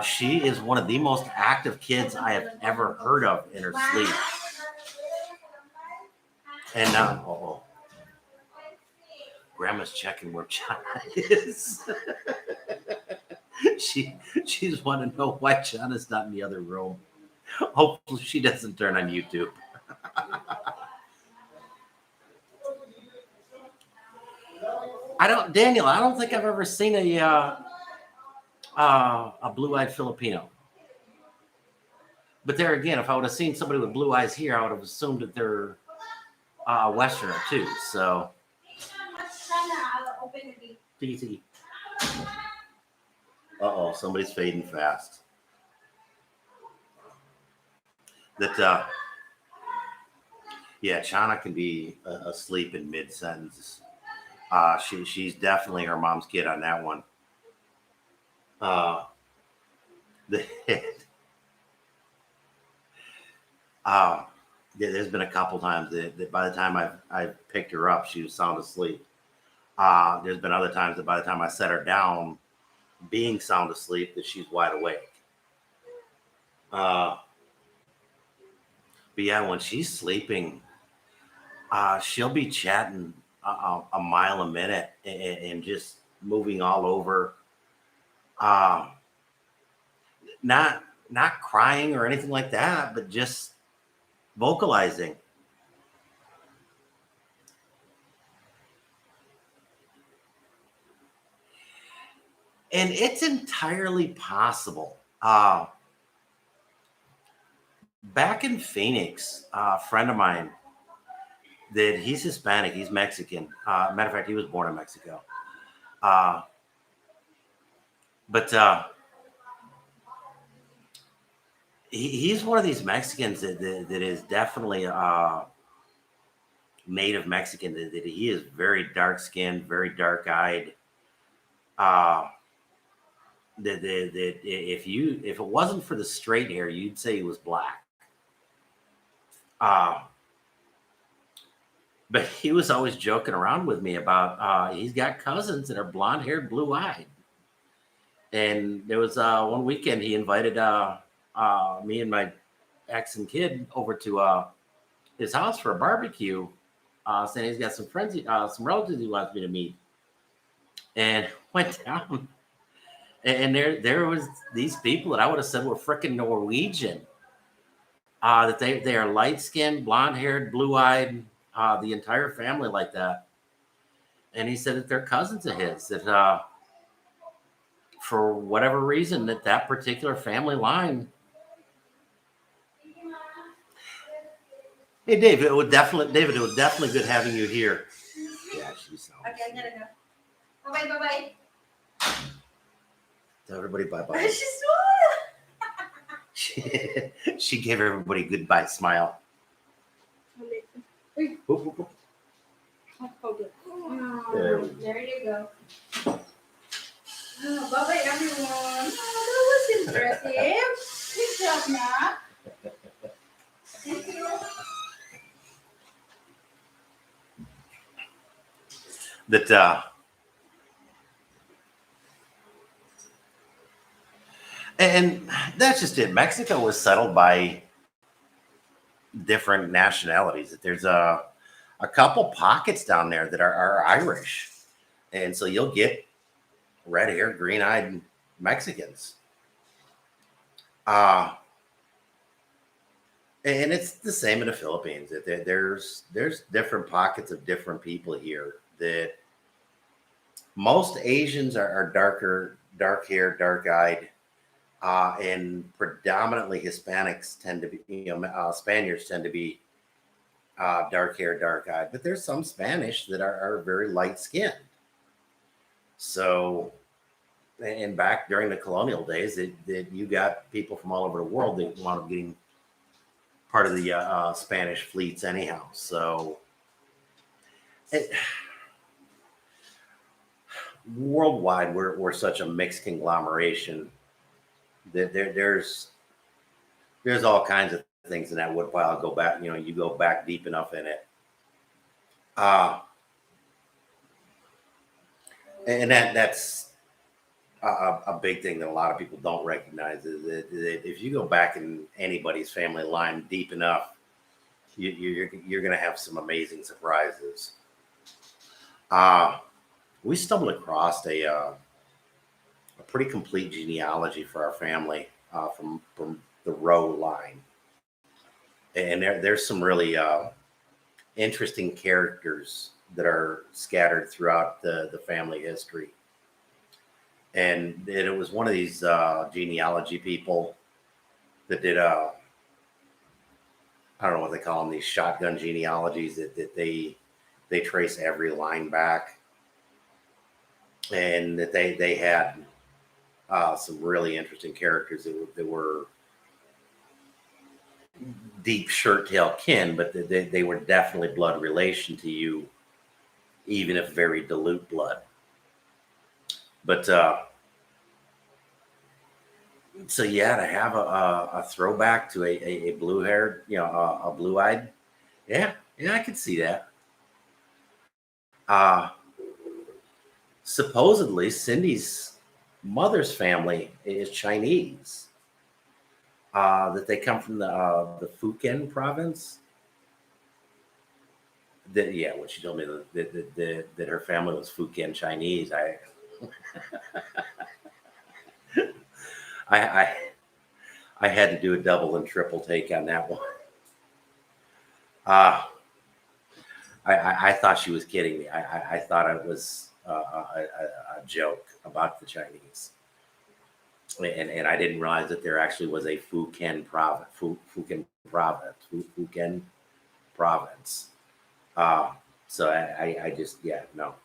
Speaker 1: She is one of the most active kids I have ever heard of in her sleep. And Grandma's checking where Chana is. She's want to know why Chana's not in the other room. Hopefully she doesn't turn on YouTube. Daniel, I don't think I've ever seen a blue-eyed Filipino. But there again, if I would have seen somebody with blue eyes here, I would have assumed that they're a Westerner too. So.
Speaker 2: I'll open the gate.
Speaker 1: Uh-oh, somebody's fading fast. That yeah, Chana can be asleep in mid sentence. She's definitely her mom's kid on that one. Uh, the uh, there's been a couple times that by the time I've picked her up, she was sound asleep. There's been other times that by the time I set her down, being sound asleep, that she's wide awake. Uh, but yeah, when she's sleeping, she'll be chatting a mile a minute and just moving all over. Uh, not crying or anything like that, but just vocalizing. And it's entirely possible. Back in Phoenix, a friend of mine that he's Hispanic, he's Mexican. Matter of fact, he was born in Mexico. Uh, but he's one of these Mexicans that is definitely native Mexican. That he is very dark skinned, very dark eyed. Uh, that if it wasn't for the straight hair, you'd say he was black. Uh, but he was always joking around with me about he's got cousins that are blonde haired, blue eyed. And there was one weekend he invited me and my ex and kid over to his house for a barbecue, saying he's got some friends, some relatives he wants me to meet. And went down, and there was these people that I would have said were freaking Norwegian. That they are light skinned, blonde haired, blue eyed, the entire family like that. And he said that they're cousins of his. That for whatever reason, that particular family line. Hey, David, it was definitely good having you here. Yeah, she's
Speaker 2: Okay, I'm gonna go. Bye bye.
Speaker 1: Tell everybody bye bye.
Speaker 2: She's
Speaker 1: She gave everybody a goodbye smile.
Speaker 2: Wait.
Speaker 1: Whoop, whoop, whoop.
Speaker 2: There you go. Oh, bye bye everyone. Oh, that was impressive. Good job, Matt. Thank you.
Speaker 1: That and that's just it. Mexico was settled by different nationalities. That there's a couple pockets down there that are Irish, and so you'll get red hair, green eyed Mexicans. And it's the same in the Philippines. That there's different pockets of different people here. That most Asians are darker, dark hair, dark eyed. And predominantly Hispanics tend to be, Spaniards tend to be dark hair, dark eyed, but there's some Spanish that are very light skinned. So, and back during the colonial days, that you got people from all over the world that wound up getting part of the Spanish fleets, anyhow. So, worldwide, we're such a mixed conglomeration that there's all kinds of things in that woodpile. Go back, you go back deep enough in it. And that's a big thing that a lot of people don't recognize is that if you go back in anybody's family line deep enough, you're going to have some amazing surprises. We stumbled across a pretty complete genealogy for our family from the Rowe line, and there's some really interesting characters that are scattered throughout the family history. And it was one of these genealogy people that did I don't know what they call them, these shotgun genealogies that they trace every line back, and that they had some really interesting characters that were deep shirt tail kin, but they were definitely blood relation to you, even if very dilute blood. But so yeah, to have a throwback to a blue haired, a blue eyed, yeah, I could see that. Uh, Supposedly Cindy's mother's family is Chinese. That they come from the Fujian province. That yeah, when she told me that her family was Fujian Chinese, I I I had to do a double and triple take on that one. Uh, I thought she was kidding me. I thought it was a joke about the Chinese, and I didn't realize that there actually was a Fujian province, Fujian province. Uh, so I just yeah no.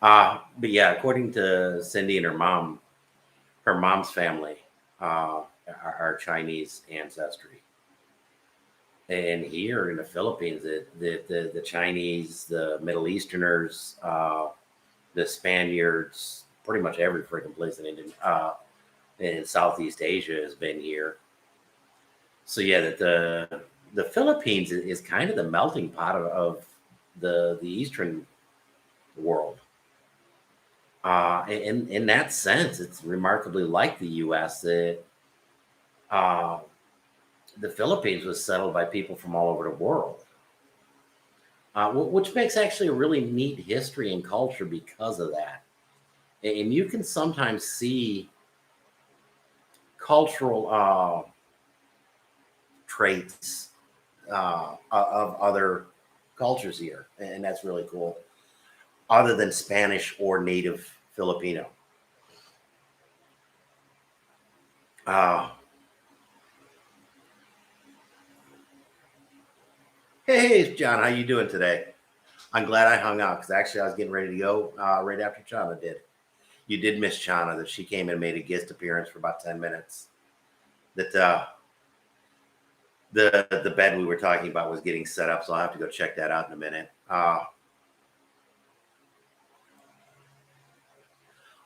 Speaker 1: But yeah, according to Cindy and her mom's family are Chinese ancestry. And here in the Philippines, the Chinese, the Middle Easterners, the Spaniards, pretty much every freaking place in Southeast Asia has been here. So yeah, that the Philippines is kind of the melting pot of the Eastern world. In that sense, it's remarkably like the U.S. That uh, the Philippines was settled by people from all over the world, which makes actually a really neat history and culture because of that. And you can sometimes see cultural traits of other cultures here, and that's really cool. Other than Spanish or native Filipino. Uh, hey, John, how you doing today? I'm glad I hung out because actually I was getting ready to go right after Chana did. You did miss Chana that she came and made a guest appearance for about 10 minutes. That the bed we were talking about was getting set up, so I'll have to go check that out in a minute.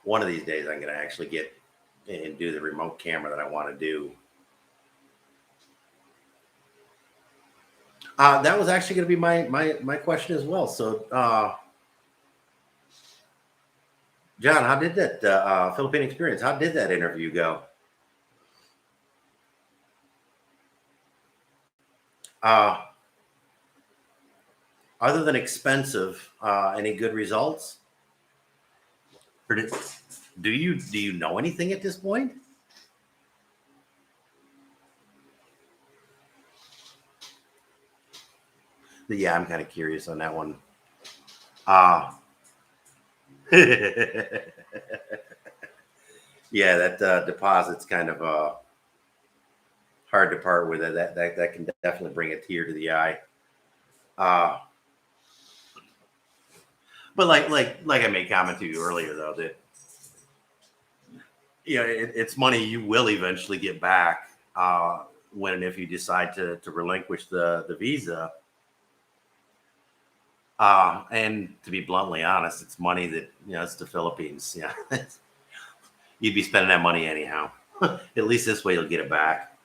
Speaker 1: One of these days I'm going to actually get and do the remote camera that I want to do. That was actually going to be my question as well. So, John, how did that Philippine experience? How did that interview go? Uh, Other than expensive, any good results? Or do you know anything at this point? Yeah, I'm kind of curious on that one. Uh yeah, that deposit's kind of hard to part with. It. That can definitely bring a tear to the eye. Uh, but like I made comment to you earlier though that it's money you will eventually get back when and if you decide to relinquish the visa. And to be bluntly honest, it's money that it's the Philippines. Yeah, you'd be spending that money anyhow. At least this way you'll get it back.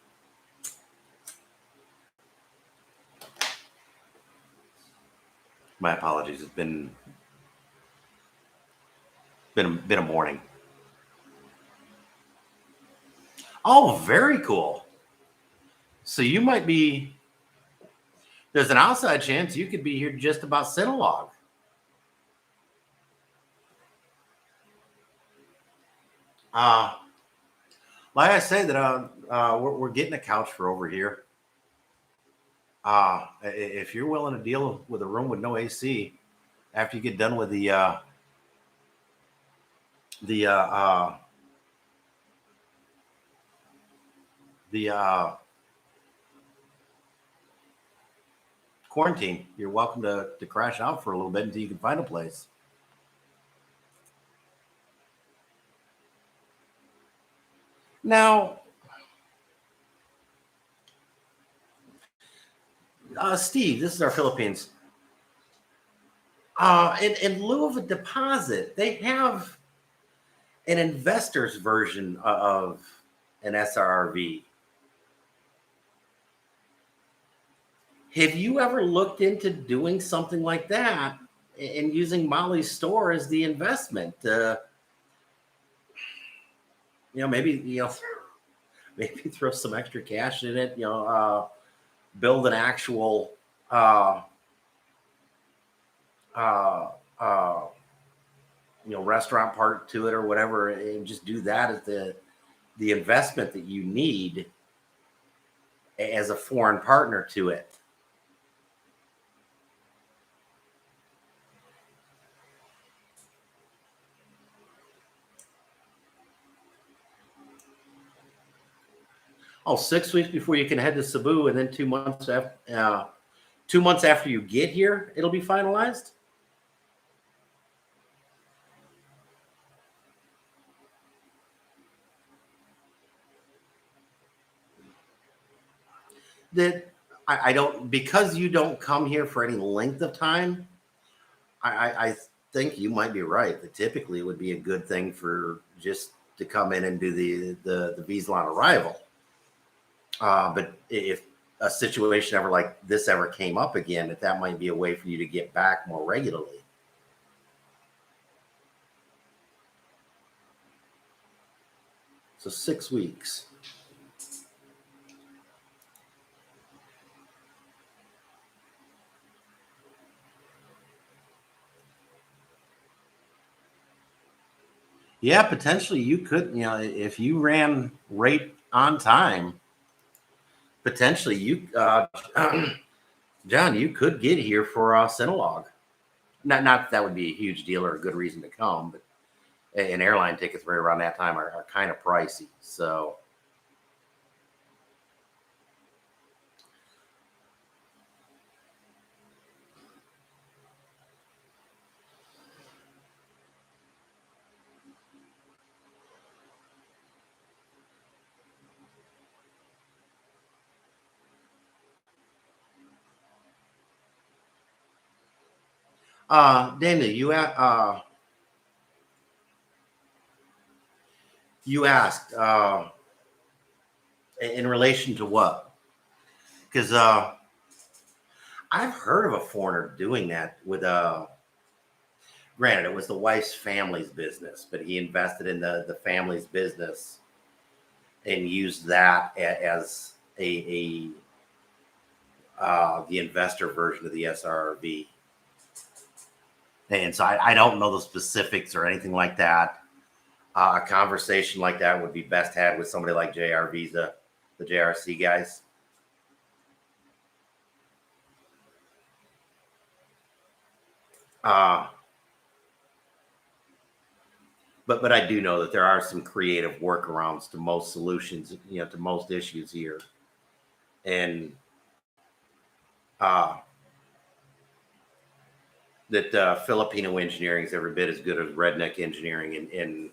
Speaker 1: My apologies. It's been a morning. Oh, very cool. So you might be. There's an outside chance you could be here just about Sinulog. Uh, like I said, that we're getting a couch for over here. If you're willing to deal with a room with no AC after you get done with the uh, uh, the quarantine, you're welcome to crash out for a little bit until you can find a place. Now, Steve, this is our Philippines. In lieu of a deposit, they have an investor's version of an SRV. Have you ever looked into doing something like that and using Molly's store as the investment? Maybe maybe throw some extra cash in it. Build an actual uh, uh, uh, restaurant part to it or whatever, and just do that as the investment that you need as a foreign partner to it. Oh, 6 weeks before you can head to Cebu, and then 2 months after 2 months after you get here, it'll be finalized. That I don't, because you don't come here for any length of time. I think you might be right. That typically it would be a good thing for just to come in and do the visa on arrival. But if a situation ever like this ever came up again, that might be a way for you to get back more regularly. So 6 weeks. Yeah, potentially you could, if you ran right on time, potentially John, you could get here for Cinelog. Not that would be a huge deal or a good reason to come, but and airline tickets right around that time are kind of pricey. So Daniel, you asked in relation to what? Because I've heard of a foreigner doing that with granted it was the wife's family's business, but he invested in the family's business and used that as a the investor version of the SRV. And so I don't know the specifics or anything like that. A conversation like that would be best had with somebody like JR Visa, the JRC guys. Uh, but I do know that there are some creative workarounds to most solutions, to most issues here, and uh, that Filipino engineering is every bit as good as redneck engineering, and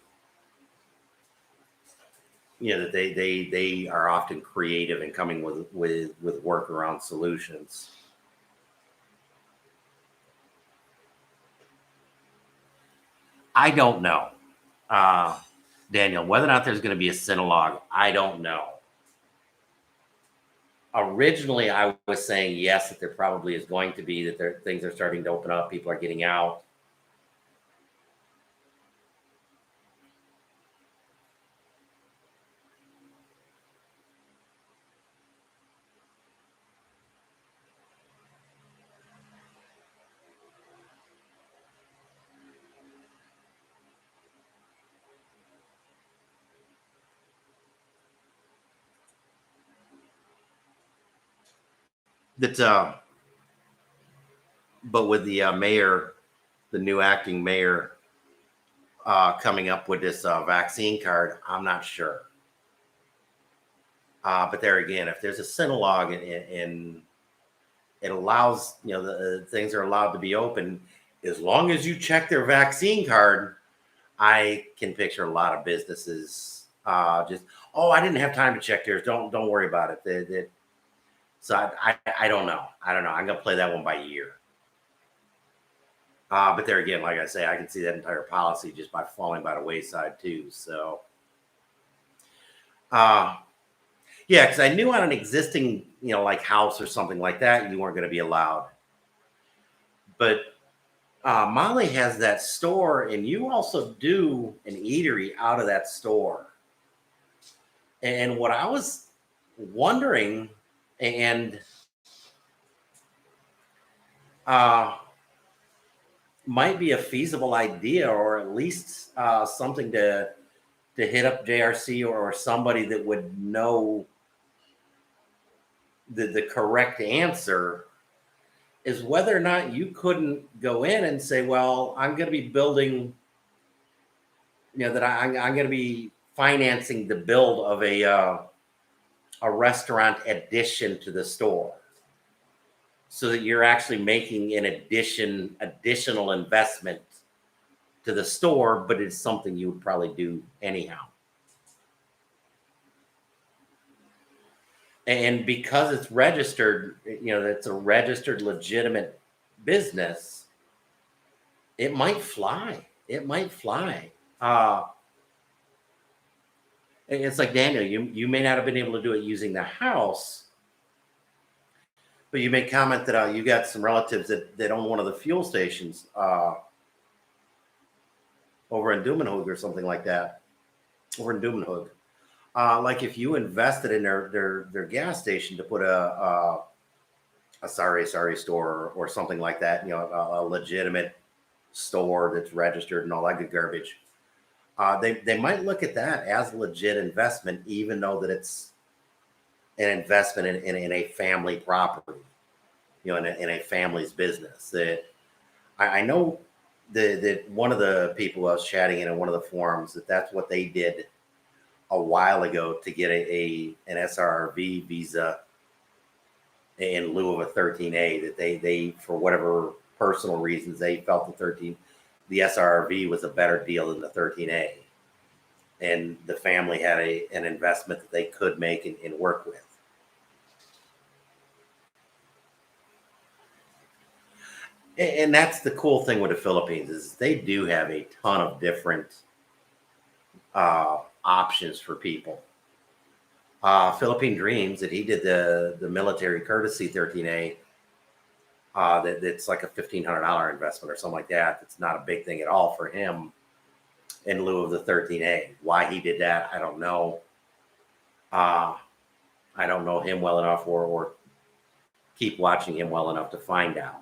Speaker 1: that they are often creative in coming with workaround solutions. I don't know, Daniel, whether or not there's going to be a Cinelog. I don't know. Originally, I was saying yes, that there probably is going to be, that things are starting to open up, people are getting out. That But with the mayor, the new acting mayor, coming up with this vaccine card, I'm not sure. But there again, if there's a Cinelog and it allows, the things are allowed to be open, as long as you check their vaccine card, I can picture a lot of businesses just, oh, I didn't have time to check theirs. Don't worry about it. So I don't know. I don't know. I'm gonna play that one by ear. But there again, like I say, I can see that entire policy just by falling by the wayside too. So, yeah, because I knew on an existing, like house or something like that, you weren't going to be allowed. But Molly has that store, and you also do an eatery out of that store. And what I was wondering, and might be a feasible idea, or at least something to hit up JRC or somebody that would know the correct answer, is whether or not you couldn't go in and say, well, I'm going to be building, that I'm going to be financing the build of a restaurant addition to the store, so that you're actually making an additional investment to the store, but it's something you would probably do anyhow. And because it's registered, it's a registered legitimate business, it might fly. It might fly. It's like, Daniel, you may not have been able to do it using the house, but you may comment that you got some relatives that own one of the fuel stations over in Dumenhoog or something like that. Over in Dumenhoog. Like if you invested in their gas station to put a sorry store or something like that, a legitimate store that's registered and all that good garbage, they might look at that as a legit investment, even though that it's an investment in a family property, in a family's business. That I know that one of the people I was chatting in one of the forums, that's what they did a while ago to get an SRV visa in lieu of a 13A, that they for whatever personal reasons, they felt the SRV was a better deal than the 13A. And the family had an investment that they could make and work with. And that's the cool thing with the Philippines, is they do have a ton of different options for people. Philippine Dreams, that he did the military courtesy 13A, that's like a $1,500 investment or something like that. It's not a big thing at all for him in lieu of the 13A. Why he did that, I don't know. I don't know him well enough or keep watching him well enough to find out.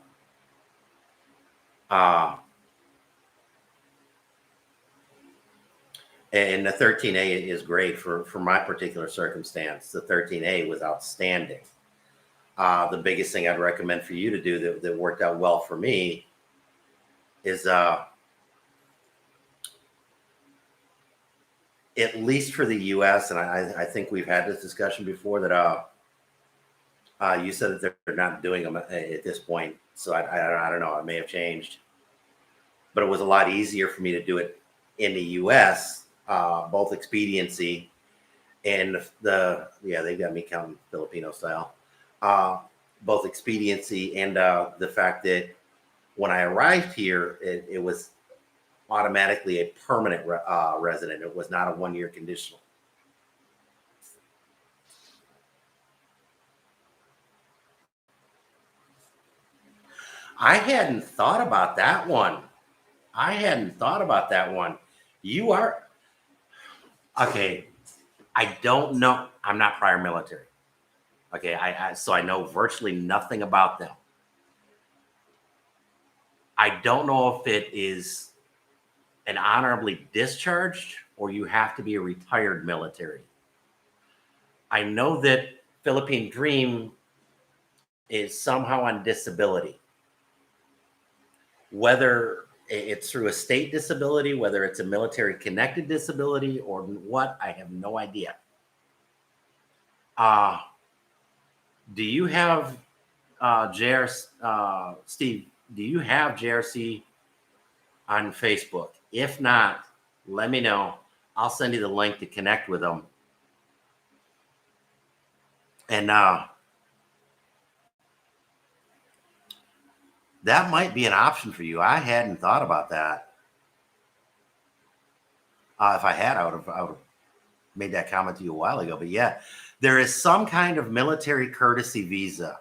Speaker 1: And the 13A is great for my particular circumstance. The 13A was outstanding. The biggest thing I'd recommend for you to do that worked out well for me is at least for the U.S., and I think we've had this discussion before, that you said that they're not doing them at this point. So I don't know. It may have changed. But it was a lot easier for me to do it in the U.S., both expediency and they got me counting Filipino style. Both expediency and the fact that when I arrived here, it was automatically a permanent resident. It was not a 1-year conditional. I hadn't thought about that one. You are okay. I don't know. I'm not prior military. Okay, so I know virtually nothing about them. I don't know if it is an honorably discharged or you have to be a retired military. I know that Philippine Dream is somehow on disability. Whether it's through a state disability, whether it's a military connected disability or what, I have no idea. Do you have Steve, do you have JRC on Facebook? If not, let me know. I'll send you the link to connect with them. And That might be an option for you. I hadn't thought about that. If I had, I would have made that comment to you a while ago. But yeah, there is some kind of military courtesy visa.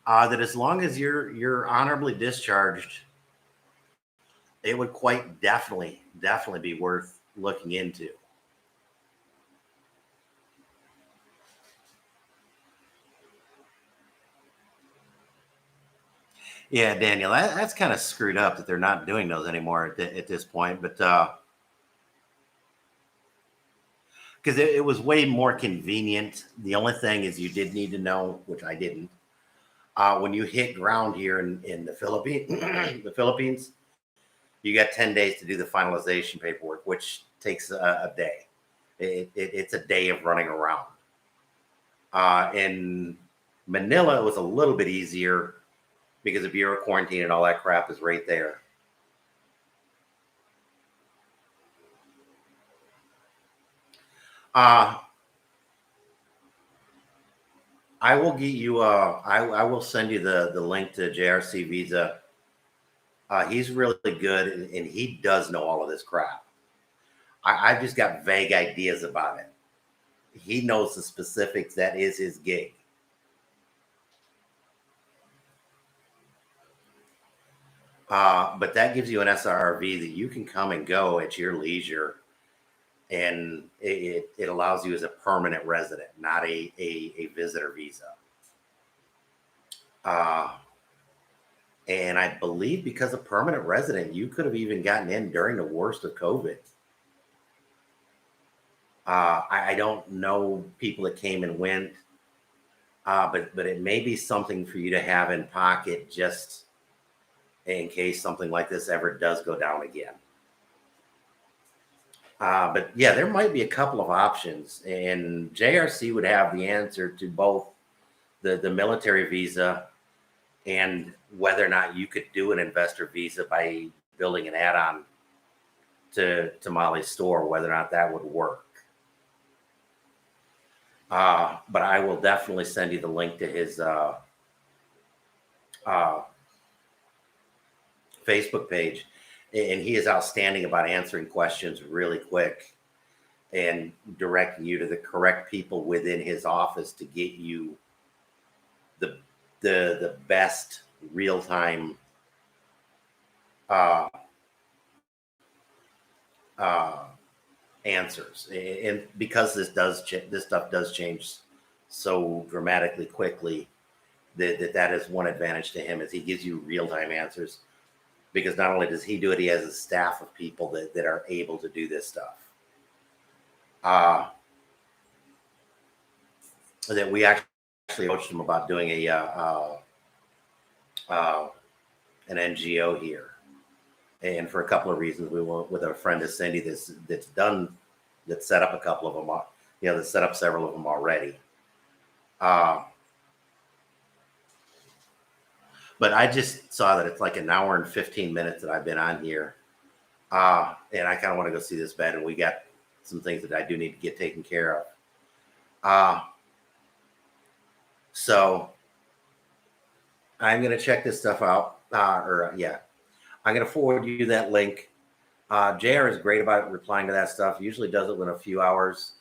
Speaker 1: That as long as you're honorably discharged, it would quite definitely be worth looking into. Yeah, Daniel, that's kind of screwed up that they're not doing those anymore at this point. But because it was way more convenient. The only thing is you did need to know, which I didn't, when you hit ground here in the Philippines, the Philippines, you got 10 days to do the finalization paperwork, which takes a day. It's a day of running around. In Manila, it was a little bit easier because the Bureau of Quarantine and all that crap is right there. I will get you. I will send you the link to JRC Visa. He's really good, and he does know all of this crap. I've just got vague ideas about it. He knows the specifics. That is his gig. But that gives you an SRV that you can come and go at your leisure, and it allows you as a permanent resident, not a visitor visa. And I believe because of permanent resident, you could have even gotten in during the worst of COVID. I don't know people that came and went, but it may be something for you to have in pocket just in case something like this ever does go down again. But yeah, there might be a couple of options, and JRC would have the answer to both the military visa and whether or not you could do an investor visa by building an add-on to Molly's store, whether or not that would work. But I will definitely send you the link to his Facebook page, and he is outstanding about answering questions really quick and directing you to the correct people within his office to get you the best real-time answers. And because this stuff does change so dramatically quickly, that is one advantage to him, is he gives you real-time answers, because not only does he do it, he has a staff of people that are able to do this stuff. That we actually approached him about doing an NGO here, and for a couple of reasons. We went with a friend of Cindy that set up a couple of them, that set up several of them already. But I just saw that it's like an hour and 15 minutes that I've been on here, and I kind of want to go see this bed, and we got some things that I do need to get taken care of. So I'm going to check this stuff out. I'm going to forward you that link. JR is great about replying to that stuff. He usually does it within a few hours.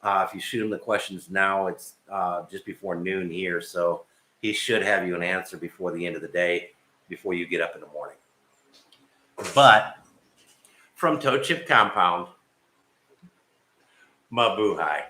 Speaker 1: If you shoot him the questions now, it's just before noon here. So he should have you an answer before the end of the day, before you get up in the morning. But from Toad Chip Compound, mabuhay.